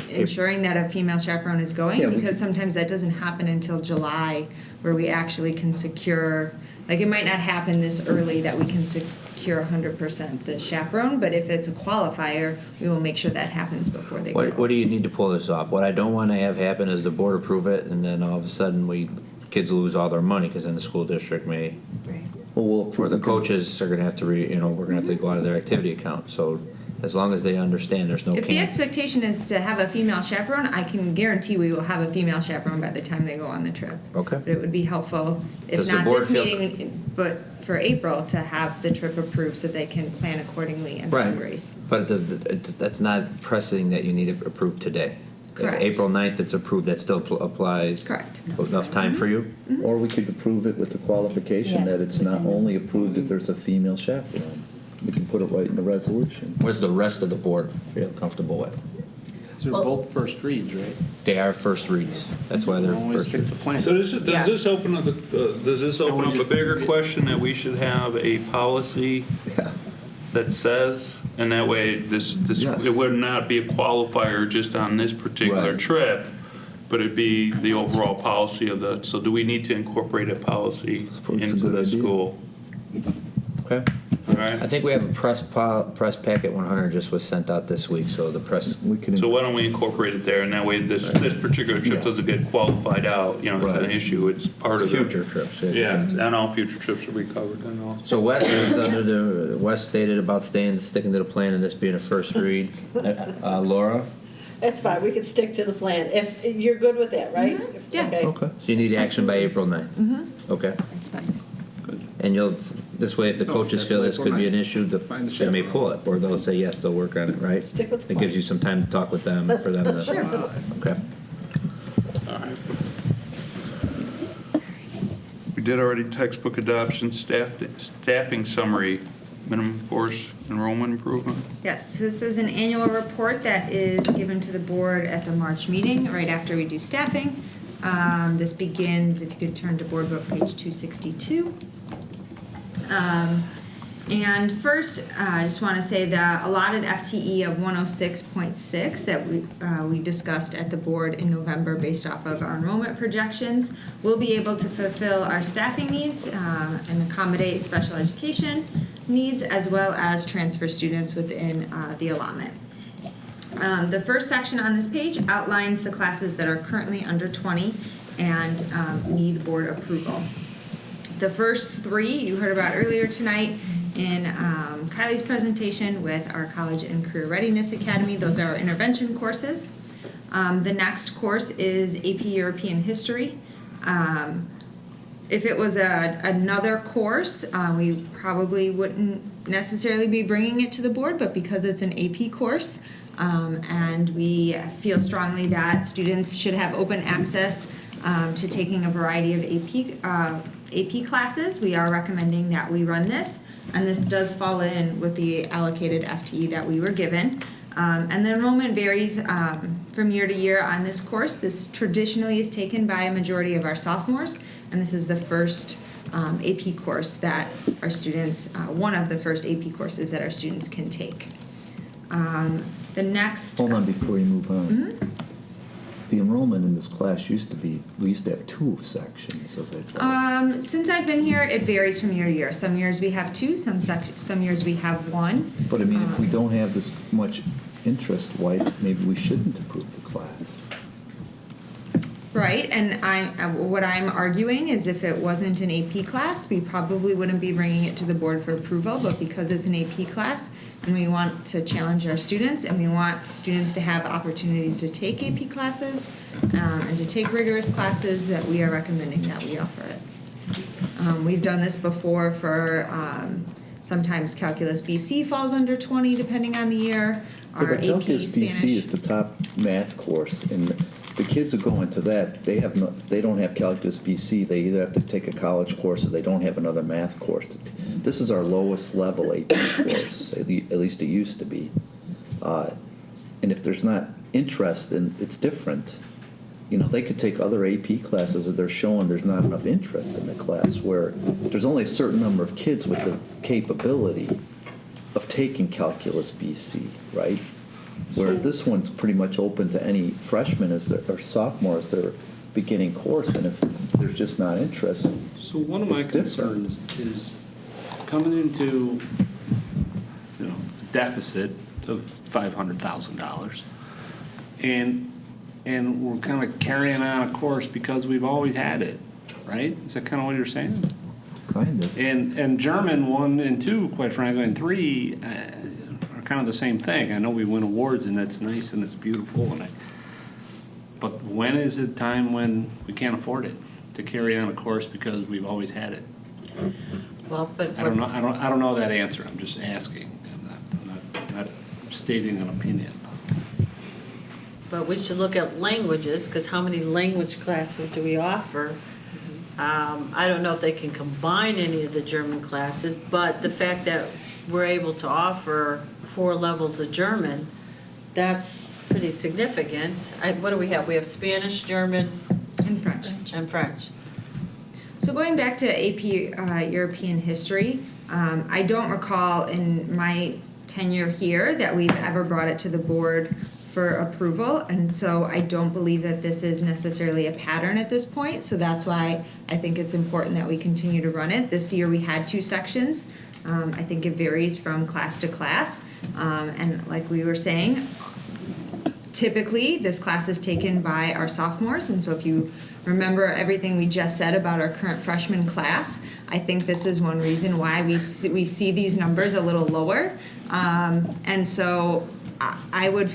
ensuring that a female chaperone is going, Yeah, we because sometimes that doesn't happen until July, where we actually can secure, it might not happen this early that we can secure 100% the chaperone, but if it's a qualifier, we will make sure that happens before they go. What do you need to pull this off? What I don't want to have happen is the board approve it, and then all of a sudden kids lose all their money, because then the school district may, Well, we'll or approve the coaches are going to have to we're going to have to go out of their activity account. So As long as they understand there's no If the camp. expectation is to have a female chaperone, I can guarantee we will have a female chaperone by the time they go on the trip. Okay. But it would be helpful, if Does the not board this feel- meeting, but for April, to have the trip approved so they can plan accordingly and Right. fundraise. But that's not pressing that you need it approved today. Correct. If April 9th it's approved, that still applies? Correct. Enough time for you? Or we could approve it with the qualification Yeah. that it's not only approved if there's a female chaperone. We can put it right in the resolution. What's the rest of the board feel comfortable with? These are both first reads, right? They are first reads. That's why they're Always first stick reads. to plan. So does this open up, a bigger question that we should have a policy that says, and that way this, Yes. it would not be a qualifier just on this particular Right. trip, but it'd be the overall policy of the, so do we need to incorporate a policy It's a into good the idea. school? Okay. All right? I think we have a press packet 100 just was sent out this week, so the press, We can, So why don't we incorporate it there, and that way this particular trip Yeah. doesn't get qualified out, it's an Right. issue, it's part of the. future trips. Yeah, and all future trips will be covered and all. So Wes is Wes stated about sticking to the plan and this being a first read. Laura? That's fine, we could stick to the plan, if you're good with that, right? Yeah. Okay. okay. So you need action by April 9th? Mm-hmm. Okay. That's fine. And this way, if the coaches feel this could be an issue, they may pull it, or they'll say, yes, they'll work on it, right? Stick with the It gives you some time to talk with them, for them to. Sure. Okay. All right. We did already textbook adoption, staffing summary, minimum course enrollment improvement. Yes, so this is an annual report that is given to the board at the March meeting, right after we do staffing. This begins, if you could turn to board book page 262. And first, I just want to say the allotted FTE of 106.6 that we discussed at the board in November based off of our enrollment projections will be able to fulfill our staffing needs and accommodate special education needs as well as transfer students within the allotment. The first section on this page outlines the classes that are currently under 20 and need board approval. The first three you heard about earlier tonight in Kylie's presentation with our College and Career Readiness Academy. Those are our intervention courses. The next course is AP European History. If it was another course, we probably wouldn't necessarily be bringing it to the board, but because it's an AP course, and we feel strongly that students should have open access to taking a variety of AP classes, we are recommending that we run this, and this does fall in with the allocated FTE that we were given. And the enrollment varies from year to year on this course. This traditionally is taken by a majority of our sophomores, and this is the first AP course that our students, one of the first AP courses that our students can take. The next... Hold on before you move on. Mm-hmm. The enrollment in this class used to be, we used to have 2 sections of it. Since I've been here, it varies from year to year. Some years we have 2, some years we have 1. But I mean, if we don't have this much interest, why, maybe we shouldn't approve the class. Right, and what I'm arguing is if it wasn't an AP class, we probably wouldn't be bringing it to the board for approval, but because it's an AP class, and we want to challenge our students, and we want students to have opportunities to take AP classes, and to take rigorous classes, that we are recommending that we offer it. We've done this before for, sometimes Calculus BC falls under 20, depending on the year. Our But AP Calculus BC Spanish. is the top math course, and the kids who go into that, they don't have Calculus BC. They either have to take a college course or they don't have another math course. This is our lowest level AP course, at least it used to be. And if there's not interest, and it's different. They could take other AP classes that they're showing there's not enough interest in the class, where there's only a certain number of kids with the capability of taking Calculus BC, right? Where this one's pretty much open to any freshman or sophomore as their beginning course, and if there's just not interest, So one of my it's different. concerns is coming into, deficit of $500,000, and we're kind of carrying on a course because we've always had it, right? Is that kind of what you're saying? Kind of. And German 1 and 2, quite frankly, and 3 are kind of the same thing. I know we win awards and that's nice and it's beautiful but when is it time when we can't afford it to carry on a course because we've always had it? Well, but. I don't know that answer. I'm just asking. I'm not stating an opinion. But we should look at languages, because how many language classes do we offer? I don't know if they can combine any of the German classes, but the fact that we're able to offer 4 levels of German, that's pretty significant. What do we have? We have Spanish, German, And French. and French. So going back to AP European history, I don't recall in my tenure here that we've ever brought it to the board for approval, and so I don't believe that this is necessarily a pattern at this point, so that's why I think it's important that we continue to run it. This year we had 2 sections. I think it varies from class to class, and like we were saying, typically this class is taken by our sophomores, and so if you remember everything we just said about our current freshman class, I think this is one reason why we see these numbers a little lower, and so I would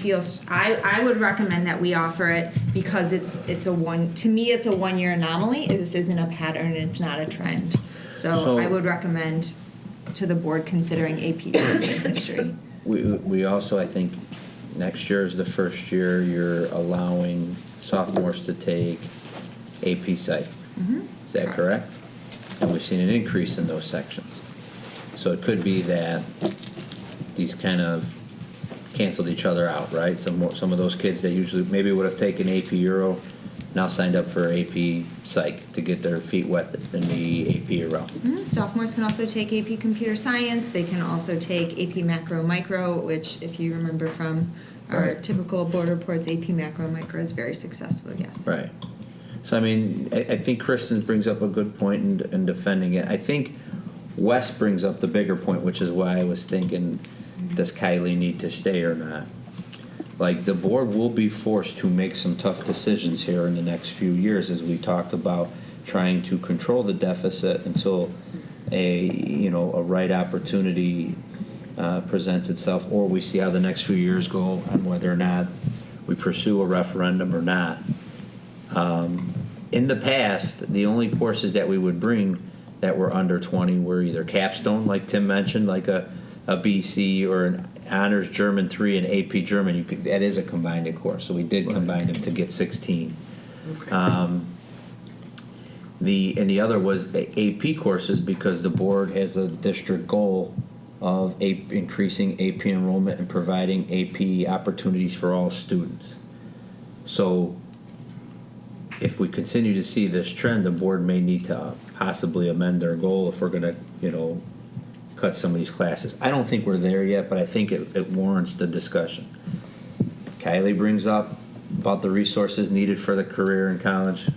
recommend that we offer it because it's a 1-year anomaly. This isn't a pattern, it's not a trend. So I would recommend to the board considering AP European history. We also, I think, next year is the first year you're allowing sophomores to take AP Psych. Is that correct? And we've seen an increase in those sections. So it could be that these kind of canceled each other out, right? Some of those kids that usually maybe would have taken AP Euro now signed up for AP Psych to get their feet wet in the AP Euro. Sophomores can also take AP Computer Science. They can also take AP Macro Micro, which if you remember from our typical board reports, AP Macro Micro is very successful, yes. Right. So, I mean, I think Kristen brings up a good point in defending it. I think Wes brings up the bigger point, which is why I was thinking, does Kylie need to stay or not? Like, the board will be forced to make some tough decisions here in the next few years, as we talked about trying to control the deficit until a right opportunity presents itself, or we see how the next few years go on whether or not we pursue a referendum or not. In the past, the only courses that we would bring that were under 20 were either capstone, like Tim mentioned, like a BC or an honors German 3 and AP German. That is a combined course, so we did combine them to get 16. Okay. The other was AP courses because the board has a district goal of increasing AP enrollment and providing AP opportunities for all students. So if we continue to see this trend, the board may need to possibly amend their goal if we're going to, cut some of these classes. I don't think we're there yet, but I think it warrants the discussion. Kylie brings up about the resources needed for the career in college.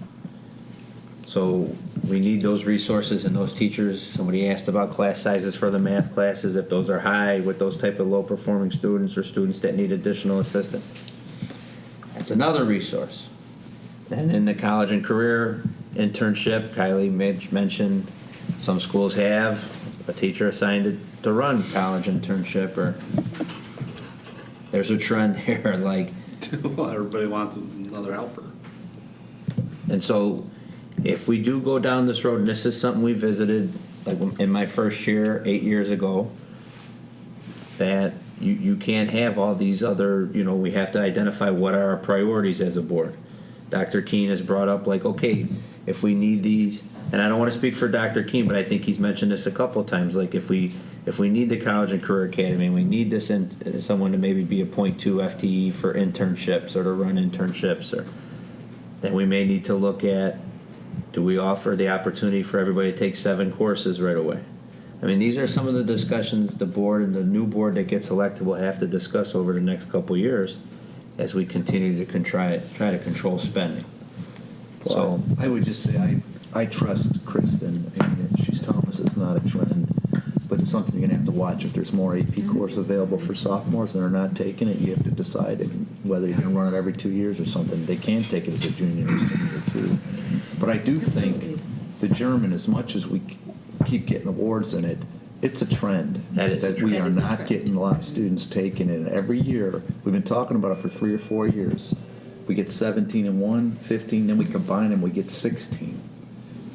So we need those resources and those teachers. Somebody asked about class sizes for the math classes, if those are high with those type of low-performing students or students that need additional assistance. That's another resource. And in the college and career internship, Kylie mentioned some schools have a teacher assigned to run college internship, or there's a trend here, like. Well, everybody wants another helper. And so if we do go down this road, and this is something we visited like in my first year 8 years ago, that you can't have all these other, we have to identify what are our priorities as a board. Dr. Keene has brought up, like, okay, if we need these, and I don't want to speak for Dr. Keene, but I think he's mentioned this a couple of times, like if we need the College and Career Academy, and we need this someone to maybe be a .2 FTE for internships or to run internships, or then we may need to look at, do we offer the opportunity for everybody to take 7 courses right away? I mean, these are some of the discussions the board and the new board that gets elected will have to discuss over the next couple of years as we continue to try to control spending. Well, I would just say I trust Kristen, and she's telling us it's not a trend, but it's something you're going to have to watch. If there's more AP course available for sophomores and they're not taking it, you have to decide whether you're going to run it every 2 years or something. They can take it as a junior or senior too. But I do think the German, as much as we keep getting awards in it, It's a trend. That is a we trend. are not getting a lot of students taking it. Every year, we've been talking about it for 3 or 4 years. We get 17 in one, 15, then we combine them, we get 16.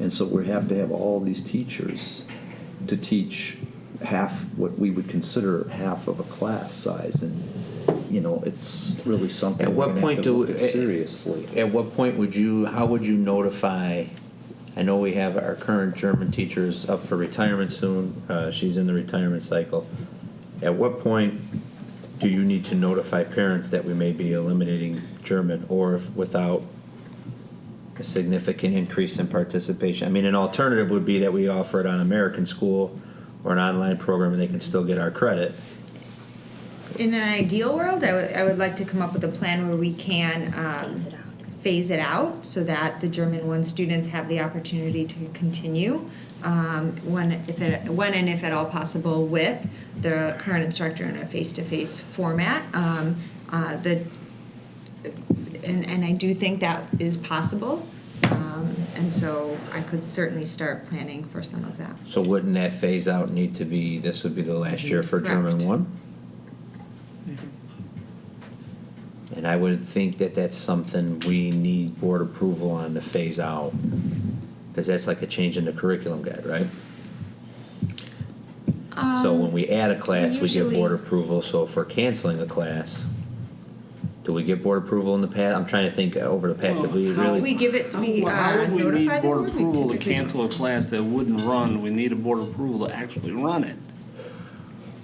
And so we have to have all these teachers to teach half what we would consider half of a class size. And, you know, it's really something At we're what gonna point have to do look at seriously. At what point how would you notify? I know we have our current German teachers up for retirement soon. She's in the retirement cycle. At what point do you need to notify parents that we may be eliminating German, or if without a significant increase in participation? I mean, an alternative would be that we offer it on American School or an online program, and they can still get our credit. In an ideal world, I would like to come up with a plan where we can phase it out so that the German 1 students have the opportunity to continue when and if at all possible with the current instructor in a face-to-face format. And I do think that is possible. And so I could certainly start planning for some of that. So wouldn't that phase out need to be, this would be the last year for German 1? And I would think that that's something we need board approval on to phase out, because that's like a change in the curriculum guide, right? So when we add a class, we get board approval. So if we're canceling a class, do we get board approval in the past? I'm trying to think over the past. If we really, We give it, we How would we notify need the board board? We approval to typically don't. cancel a class that wouldn't run? We need a board approval to actually run it.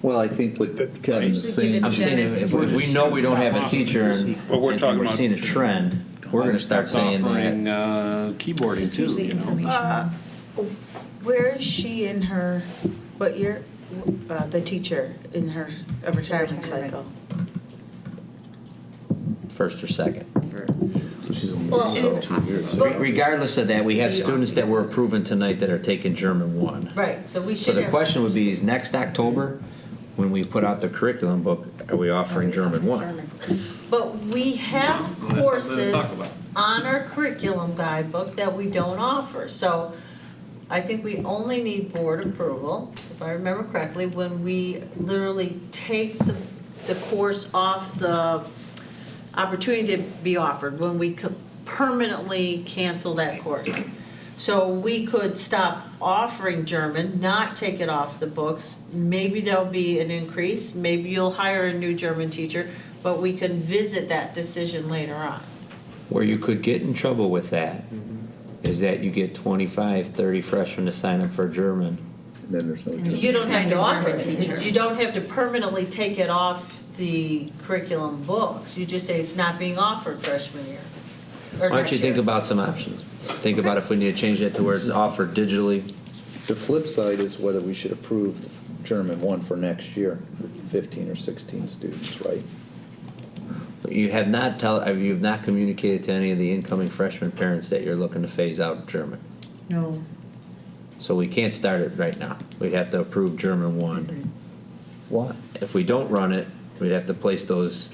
Well, I think what Kevin is saying. I'm saying if we know we don't have a teacher and Well, we're talking we're about- seeing a trend, we're going to start saying offering, that. keyboarding too, you know. Where is she in her, what year, the teacher in her retirement cycle? First or second. So she's only Well, been it's 2 years. Regardless of that, we have students that were approving tonight that are taking German 1. Right, so we So should the have. question would be, is next October, when we put out the curriculum book, are we offering German 1? But we have That's something to courses talk about. on our curriculum guidebook that we don't offer. So I think we only need board approval, if I remember correctly, when we literally take the course off the opportunity to be offered, when we could permanently cancel that course. So we could stop offering German, not take it off the books. Maybe there'll be an increase, maybe you'll hire a new German teacher, but we can visit that decision later on. Where you could get in trouble with that is that you get 25, 30 freshmen to sign up for German. And then there's no German. You don't have to offer German teacher. it. You don't have to permanently take it off the curriculum books. You just say it's not being offered freshman year. Why don't you think about some options? Think about if we need to change that to where it's offered digitally. The flip side is whether we should approve the German 1 for next year with 15 or 16 students, right? You have not communicated to any of the incoming freshman parents that you're looking to phase out German. No. So we can't start it right now. We'd have to approve German 1. Why? If we don't run it, we'd have to place those.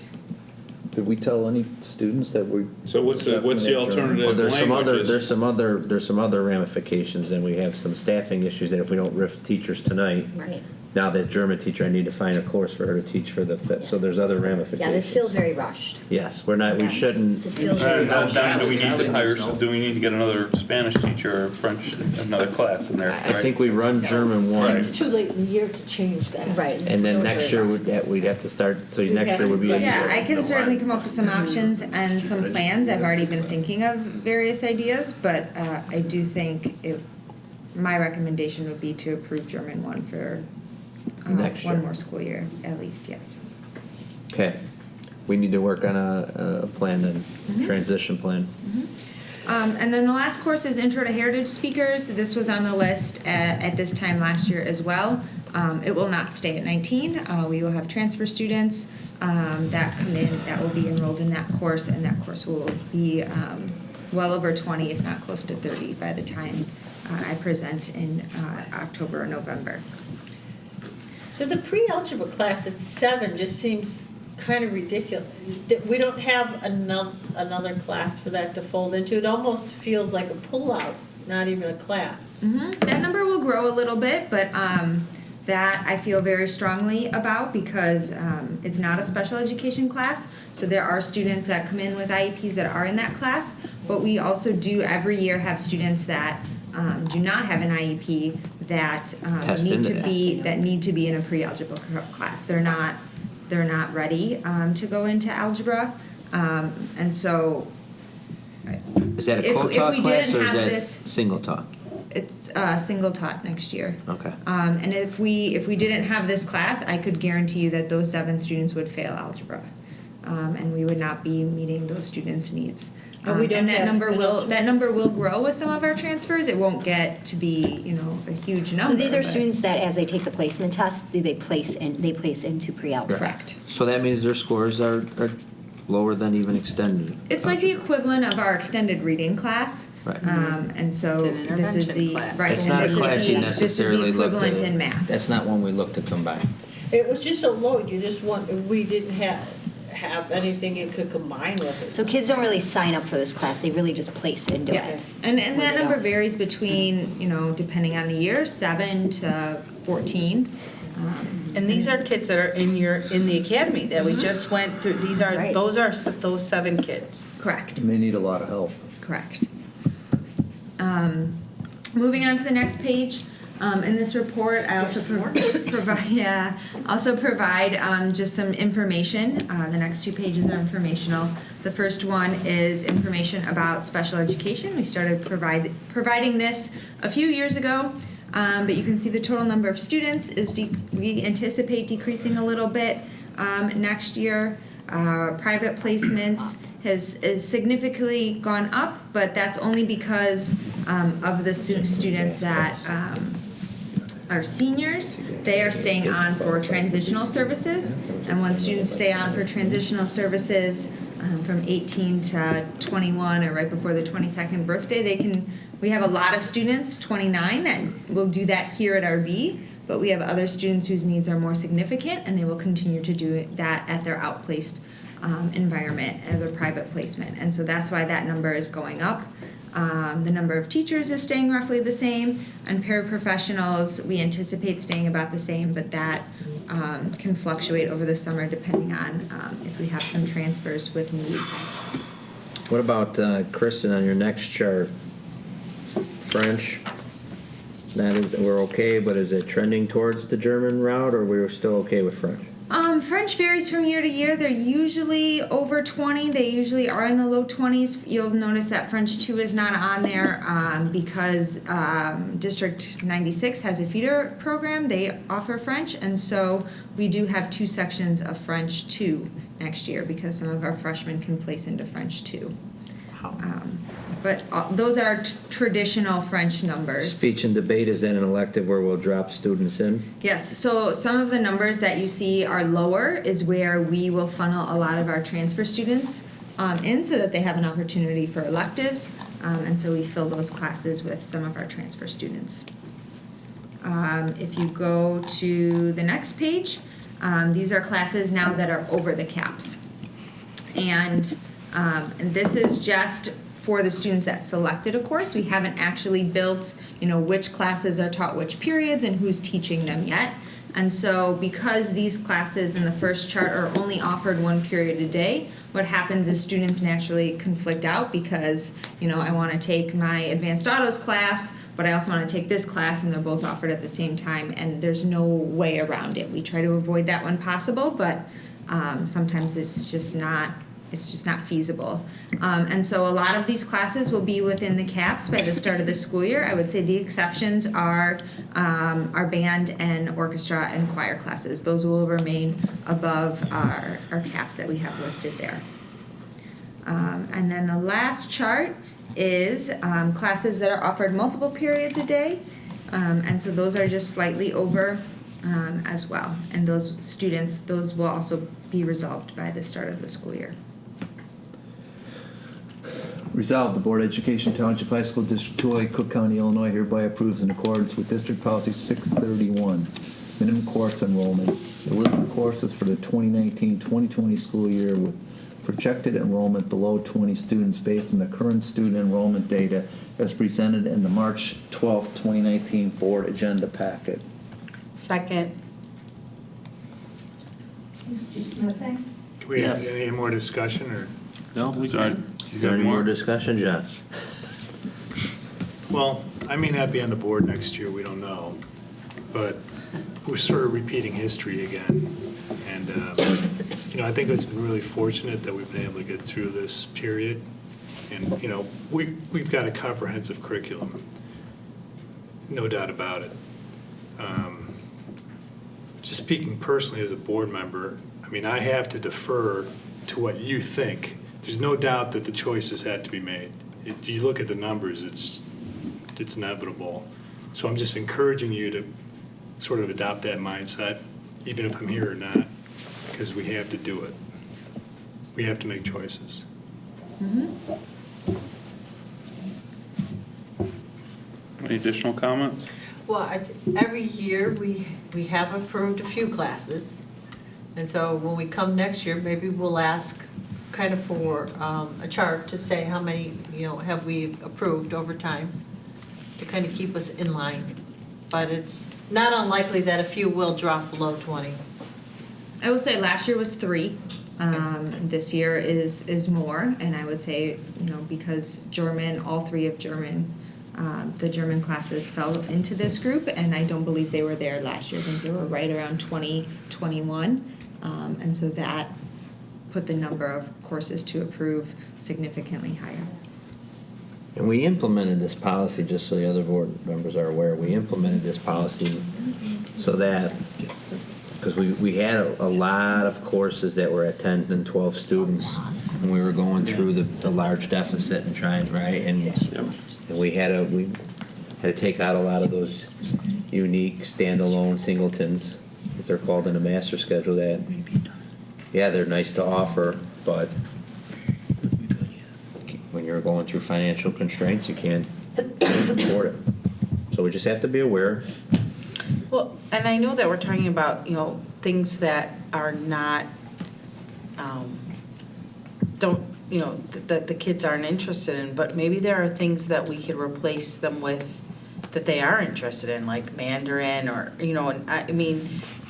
Did we tell any students that we? So what's the alternative Well, there's languages? some other ramifications, and we have some staffing issues that if we don't riff teachers tonight, Right. now that German teacher, I need to find a course for her to teach for the fifth. So there's other ramifications. Yeah, this feels very rushed. Yes, we're not. We Yeah. shouldn't. This feels very rushed. Then do we need to hire, do we need to get another Spanish teacher or French, another class in there? I think we run German 1. It's too late in the year to change that. Right. And then Feels next very year, rushed. we'd have to start, so next year would be a Yeah, year. I can certainly come up with some options and some plans. I've already been thinking of various ideas, but I do think my recommendation would be to approve German 1 for Next year. one more school year, at least, yes. Okay. We need to work on a plan and transition plan. And then the last course is Intro to Heritage Speakers. This was on the list at this time last year as well. It will not stay at 19. We will have transfer students that come in that will be enrolled in that course, and that course will be well over 20, if not close to 30, by the time I present in October or November. So the pre-algebra class at 7 just seems kind of ridiculous. That we don't have another class for that to fold into. It almost feels like a pullout, not even a class. That number will grow a little bit, but That I feel very strongly about because it's not a special education class. So there are students that come in with IEPs that are in that class, but we also do every year have students that do not have an IEP that need to be in a pre-algebra class. They're not ready to go into algebra, and so. Is that a co-taught class or is that single taught? It's single taught next year. Okay. And if we didn't have this class, I could guarantee you that those 7 students would fail algebra, and we would not be meeting those students' needs. And that number will grow with some of our transfers. It won't get to be a huge number. So these are students that, as they take the placement test, they place into pre-algebra. Correct. So that means their scores are lower than even extended. It's like the equivalent of our extended reading class. Right. And so It's an this is the intervention class. right. It's and not a this is class you necessarily This is the look equivalent to. in math. That's not one we look to combine. It was just so low, we didn't have anything you could combine with it. So kids don't really sign up for this class, they really just place into it. Yes, and Where that they number go. varies between depending on the year, 7 to 14. And these are kids that are in the academy that we just went through. Right. Those 7 kids. Correct. And they need a lot of help. Correct. Moving on to the next page, in this report, I also provide just some information. The next 2 pages are informational. The first one is information about special education. We started providing this a few years ago, but you can see the total number of students we anticipate decreasing a little bit next year. Private placements has significantly gone up, but that's only because of the students that are seniors. They are staying on for transitional services, and when students stay on for transitional services from 18 to 21 or right before the 22nd birthday, we have a lot of students, 29, that will do that here at RB, but we have other students whose needs are more significant, and they will continue to do that at their outplaced environment and their private placement. And so that's why that number is going up. The number of teachers is staying roughly the same, and paraprofessionals we anticipate staying about the same, but that can fluctuate over the summer depending on if we have some transfers with needs. What about Kristen on your next chart? French. We're okay, but is it trending towards the German route, or we're still okay with French? French varies from year to year. They're usually over 20. They usually are in the low 20s. You'll notice that French 2 is not on there because District 96 has a feeder program. They offer French, and so we do have 2 sections of French 2 next year because some of our freshmen can place into French 2. But those are traditional French numbers. Speech and debate, is that an elective where we'll drop students in? Yes, so some of the numbers that you see are lower is where we will funnel a lot of our transfer students in so that they have an opportunity for electives, and so we fill those classes with some of our transfer students. If you go to the next page, these are classes now that are over the caps. And this is just for the students that selected a course. We haven't actually built, which classes are taught which periods and who's teaching them yet. And so because these classes in the first chart are only offered 1 period a day, what happens is students naturally conflict out because, I want to take my advanced autos class, but I also want to take this class, and they're both offered at the same time, and there's no way around it. We try to avoid that when possible, but sometimes it's just not feasible. And so a lot of these classes will be within the caps by the start of the school year. I would say the exceptions are our band and orchestra and choir classes. Those will remain above our caps that we have listed there. And then the last chart is classes that are offered multiple periods a day. And so those are just slightly over as well. And those will also be resolved by the start of the school year. Resolved, the Board of Education, Township High School District 208, Cook County, Illinois hereby approves in accordance with District Policy 631, minimum course enrollment, the list of courses for the 2019-2020 school year with projected enrollment below 20 students based on the current student enrollment data as presented in the March 12, 2019 Board Agenda Packet. Second. Mr. Smithing? Do we have Yes. any more discussion, or? No, we Sorry. can. Is there any more discussion, John? Well, I may not be on the board next year, we don't know, but we're sort of repeating history again. And, I think it's been really fortunate that we've been able to get through this period. And, we've got a comprehensive curriculum, no doubt about it. Just speaking personally as a board member, I have to defer to what you think. There's no doubt that the choices had to be made. If you look at the numbers, it's inevitable. So I'm just encouraging you to sort of adopt that mindset, even if I'm here or not, because we have to do it. We have to make choices. Any additional comments? Well, every year, we have approved a few classes. And so when we come next year, maybe we'll ask kind of for a chart to say how many, have we approved over time to kind of keep us in line. But it's not unlikely that a few will drop below 20. I will say last year was 3. This year is more, and I would say, because German, all 3 of German, the German classes fell into this group, and I don't believe they were there last year. I think they were right around 20, 21, and so that put the number of courses to approve significantly higher. And we implemented this policy, just so the other board members are aware, we implemented this policy so that, because we had a lot of courses that were at 10 and 12 students, and we were going through the large deficit and trying, right? And we had to take out a lot of those unique standalone singletons, as they're called in the master schedule, that, yeah, they're nice to offer, but when you're going through financial constraints, you can't afford it. So we just have to be aware. Well, and I know that we're talking about, things that are not, that the kids aren't interested in, but maybe there are things that we could replace them with that they are interested in, like Mandarin or,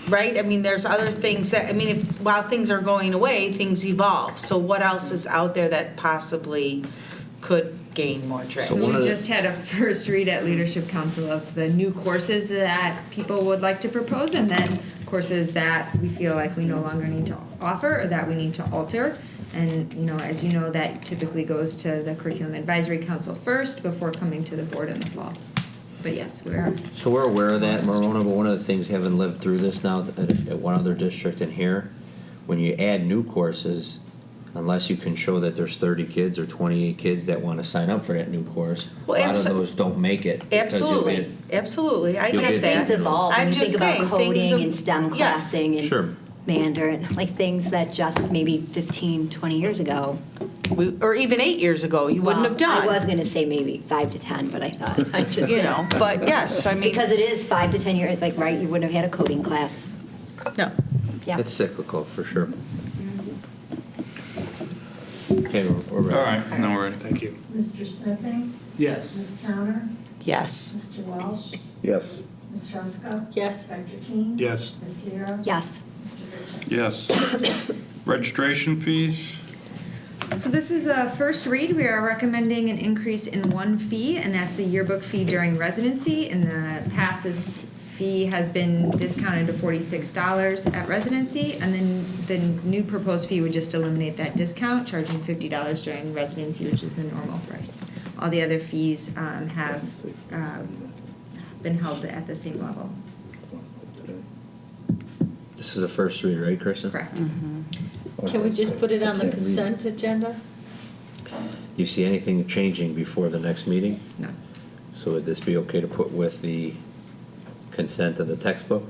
right? There's other things that, while things are going away, things evolve. So what else is out there that possibly could gain more traction? So we just had a first read at Leadership Council of the new courses that people would like to propose, and then courses that we feel like we no longer need to offer or that we need to alter. And, as you know, that typically goes to the Curriculum Advisory Council first before coming to the board in the fall. But yes, we are. So we're aware of that, Marona, but one of the things, having lived through this now at one other district in here, when you add new courses, unless you can show that there's 30 kids or 28 kids that want to sign up for that new course, a lot of those don't make it. Absolutely. I Because get that. things evolve. I'm When you just think about saying, coding things and STEM yes. classing and Sure. Mandarin, like things that just maybe 15, 20 years ago. Or even 8 years ago, you wouldn't have done. I was going to say maybe 5 to 10, but I thought I should say. But yes, Because it is 5 to 10 years, right, you wouldn't have had a coding class. No. Yeah. It's cyclical, for sure. Okay, we're ready. All right, now we're ready. Thank you. Mr. Smithing? Yes. Ms. Towner? Yes. Mr. Walsh? Yes. Ms. Ruska? Yes. Dr. King? Yes. Ms. Sierra? Yes. Mr. Ritchie? Yes. Registration fees? So this is a first read. We are recommending an increase in one fee, and that's the yearbook fee during residency. In the past, this fee has been discounted to $46 at residency, and then the new proposed fee would just eliminate that discount, charging $50 during residency, which is the normal price. All the other fees have been held at the same level. This is a first read, right, Kristen? Correct. Can we just put it on the I can't read. consent agenda? You see anything changing before the next meeting? No. So would this be okay to put with the consent of the textbook?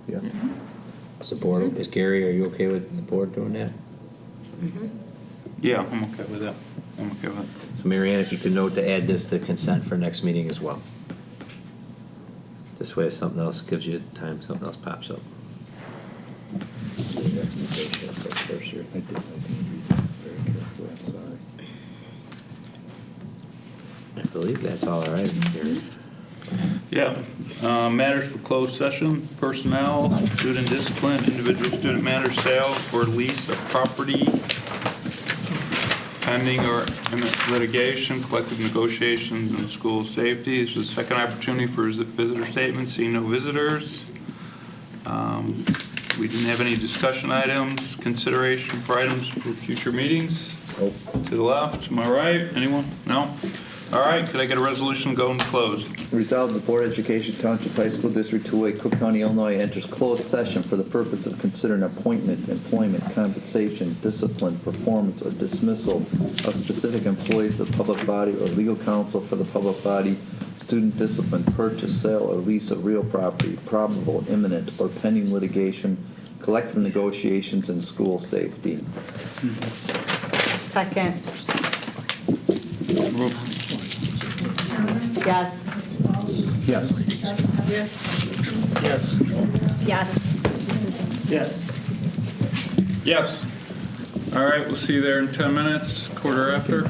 Yeah. Is the board, is Gary, are you okay with the board doing that? Yeah, I'm okay with that. I'm okay with it. So Mary Ann, if you could note to add this to consent for next meeting as well. This way if something else gives you time, something else pops up. I did read that very carefully, I'm sorry. I believe that's all right, Gary. Yeah. Matters for closed session, personnel, student discipline, individual student matters, sales or lease of property, pending or imminent litigation, collective negotiations, and school safety. This was the second opportunity for visitor statements. Seeing no visitors. We didn't have any discussion items, consideration for items for future meetings. To the left, am I right? Anyone? No? All right, could I get a resolution to go into closed? Resolved, the Board of Education, Township High School District 208, Cook County, Illinois, enters closed session for the purpose of considering appointment, employment, compensation, discipline, performance, or dismissal of specific employees of the public body or legal counsel for the public body, student discipline, purchase, sale, or lease of real property, probable, imminent, or pending litigation, collective negotiations, and school safety. Second. Yes. Yes. Yes. Yes. Yes. Yes. All right, we'll see you there in 10 minutes, quarter after.